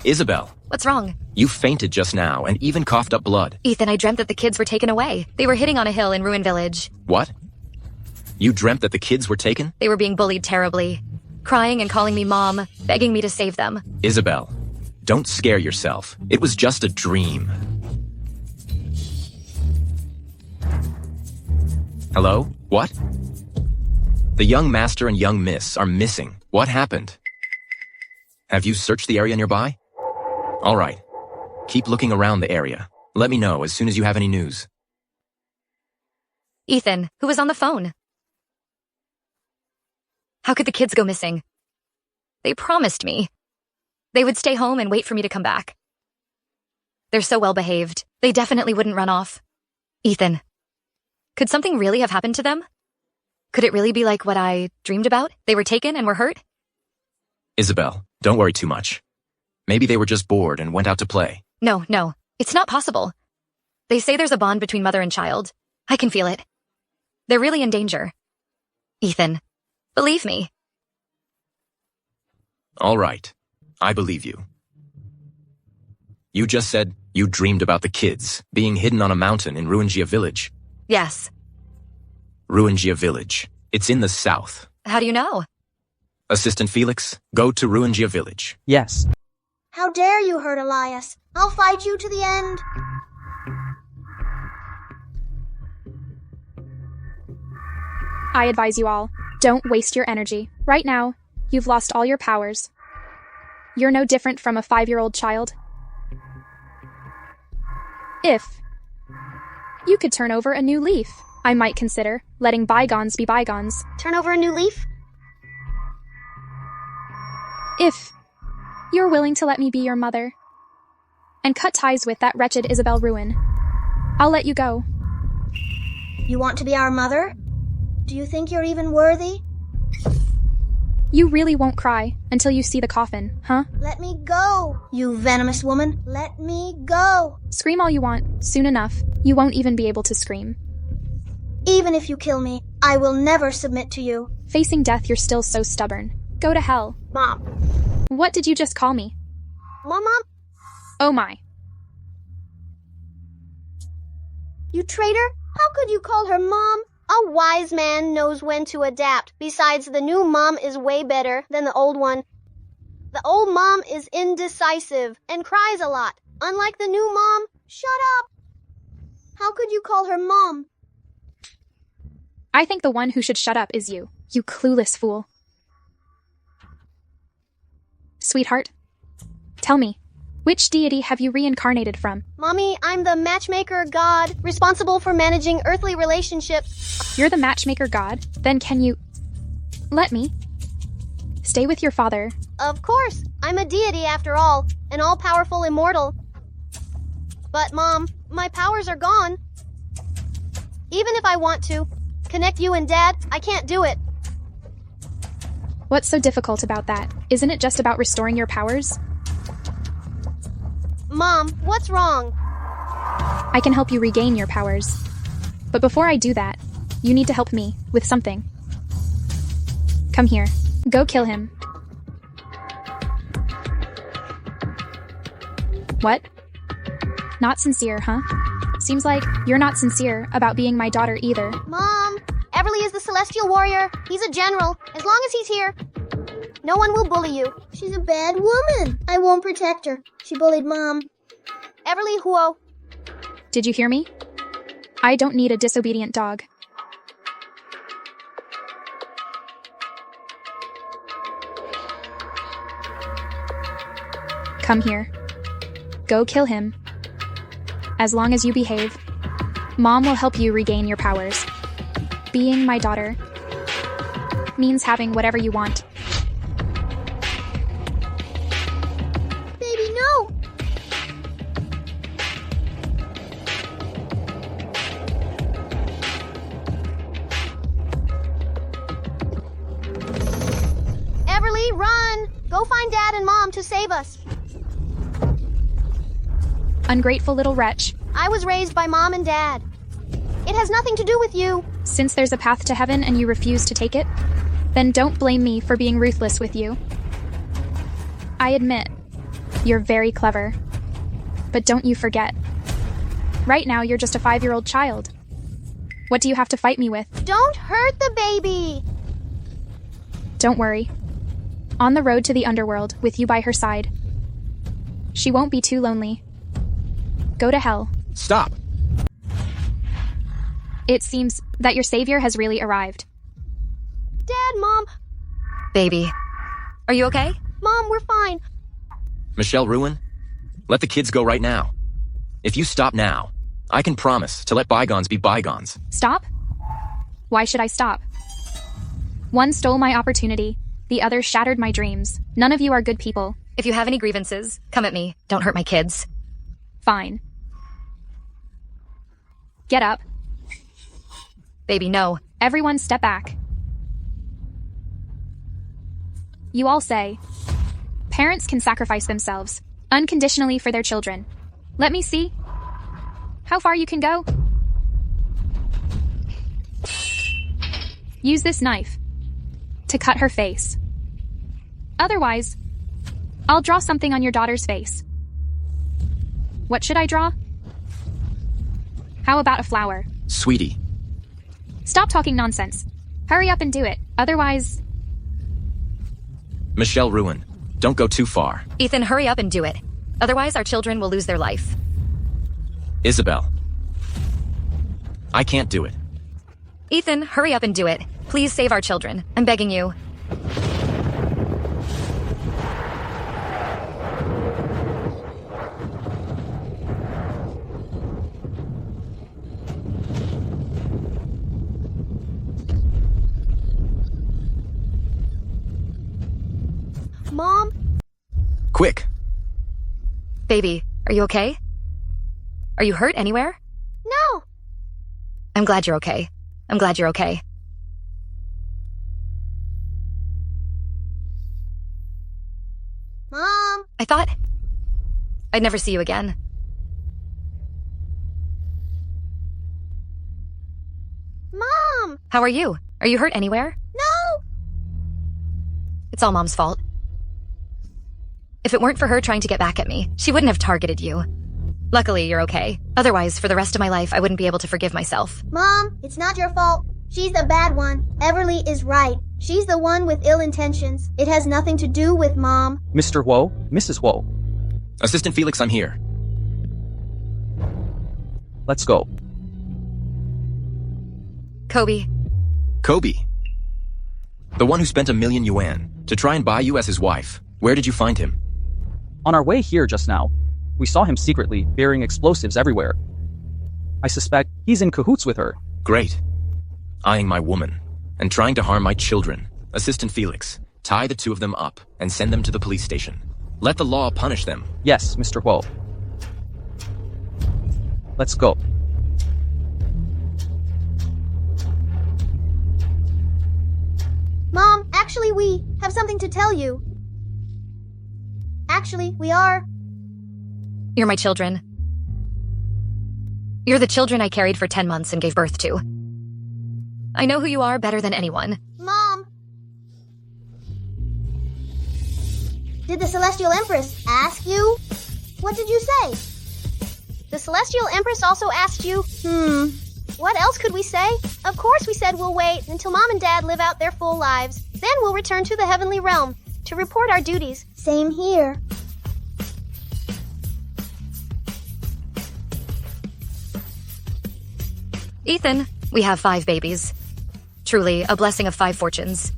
Isabel. What's wrong? You fainted just now and even coughed up blood. Ethan, I dreamt that the kids were taken away. They were hitting on a hill in Ruin Village. What? You dreamt that the kids were taken? They were being bullied terribly. Crying and calling me mom, begging me to save them. Isabel, don't scare yourself. It was just a dream. Hello? What? The young master and young miss are missing. What happened? Have you searched the area nearby? All right. Keep looking around the area. Let me know as soon as you have any news. Ethan, who was on the phone? How could the kids go missing? They promised me. They would stay home and wait for me to come back. They're so well behaved. They definitely wouldn't run off. Ethan, could something really have happened to them? Could it really be like what I dreamed about? They were taken and were hurt? Isabel, don't worry too much. Maybe they were just bored and went out to play. No, it's not possible. They say there's a bond between mother and child. I can feel it. They're really in danger. Ethan, believe me. All right. I believe you. You just said you dreamed about the kids being hidden on a mountain in Ruingia Village. Yes. Ruingia Village. It's in the south. How do you know? Assistant Felix, go to Ruingia Village. Yes. How dare you hurt Elias? I'll fight you to the end. I advise you all, don't waste your energy. Right now, you've lost all your powers. You're no different from a 5-year-old child. If you could turn over a new leaf, I might consider letting bygones be bygones. Turn over a new leaf? If you're willing to let me be your mother and cut ties with that wretched Isabel Ruin, I'll let you go. You want to be our mother? Do you think you're even worthy? You really won't cry until you see the coffin, huh? Let me go, you venomous woman. Let me go. Scream all you want. Soon enough, you won't even be able to scream. Even if you kill me, I will never submit to you. Facing death, you're still so stubborn. Go to hell. Mom. What did you just call me? Mom? Oh my. You traitor? How could you call her mom? A wise man knows when to adapt. Besides, the new mom is way better than the old one. The old mom is indecisive and cries a lot. Unlike the new mom, shut up. How could you call her mom? I think the one who should shut up is you clueless fool. Sweetheart, tell me, which deity have you reincarnated from? Mommy, I'm the matchmaker god, responsible for managing earthly relationships. You're the matchmaker god? Then can you let me stay with your father? Of course, I'm a deity after all, an all-powerful immortal. But Mom, my powers are gone. Even if I want to connect you and Dad, I can't do it. What's so difficult about that? Isn't it just about restoring your powers? Mom, what's wrong? I can help you regain your powers. But before I do that, you need to help me with something. Come here. Go kill him. What? Not sincere, huh? Seems like you're not sincere about being my daughter either. Mom, Everly is the celestial warrior. He's a general. As long as he's here, no one will bully you. She's a bad woman. I won't protect her. She bullied Mom. Everly Huo. Did you hear me? I don't need a disobedient dog. Come here. Go kill him. As long as you behave, Mom will help you regain your powers. Being my daughter means having whatever you want. Go find Dad and Mom to save us. Ungrateful little wretch. I was raised by Mom and Dad. It has nothing to do with you. Since there's a path to heaven and you refuse to take it, then don't blame me for being ruthless with you. I admit, you're very clever. But don't you forget. Right now, you're just a 5-year-old child. What do you have to fight me with? Don't hurt the baby! Don't worry. On the road to the underworld, with you by her side. She won't be too lonely. Go to hell. Stop! It seems that your savior has really arrived. Dad, Mom. Baby, are you okay? Mom, we're fine. Michelle Ruin, let the kids go right now. If you stop now, I can promise to let bygones be bygones. Stop? Why should I stop? One stole my opportunity. The other shattered my dreams. None of you are good people. If you have any grievances, come at me. Don't hurt my kids. Fine. Get up. Baby, no. Everyone step back. You all say, parents can sacrifice themselves unconditionally for their children. Let me see how far you can go. Use this knife to cut her face. Otherwise, I'll draw something on your daughter's face. What should I draw? How about a flower? Sweetie. Stop talking nonsense. Hurry up and do it. Otherwise... Michelle Ruin, don't go too far. Ethan, hurry up and do it. Otherwise, our children will lose their life. Isabel. I can't do it. Ethan, hurry up and do it. Please save our children. I'm begging you. Mom? Quick. Baby, are you okay? Are you hurt anywhere? No. I'm glad you're okay. I'm glad you're okay. Mom? I thought I'd never see you again. Mom! How are you? Are you hurt anywhere? No! It's all Mom's fault. If it weren't for her trying to get back at me, she wouldn't have targeted you. Luckily, you're okay. Otherwise, for the rest of my life, I wouldn't be able to forgive myself. Mom, it's not your fault. She's the bad one. Everly is right. She's the one with ill intentions. It has nothing to do with Mom. Mr. Woe, Mrs. Woe. Assistant Felix, I'm here. Let's go. Kobe. Kobe. The one who spent $1 million yuan to try and buy you as his wife. Where did you find him? On our way here just now, we saw him secretly burying explosives everywhere. I suspect he's in cahoots with her. Great. Eyeing my woman and trying to harm my children. Assistant Felix, tie the two of them up and send them to the police station. Let the law punish them. Yes, Mr. Woe. Let's go. Mom, actually we have something to tell you. Actually, we are... You're my children. You're the children I carried for 10 months and gave birth to. I know who you are better than anyone. Mom! Did the Celestial Empress ask you? What did you say? The Celestial Empress also asked you? What else could we say? Of course we said we'll wait until Mom and Dad live out their full lives. Then we'll return to the heavenly realm to report our duties. Same here. Ethan, we have 5 babies. Truly, a blessing of 5 fortunes.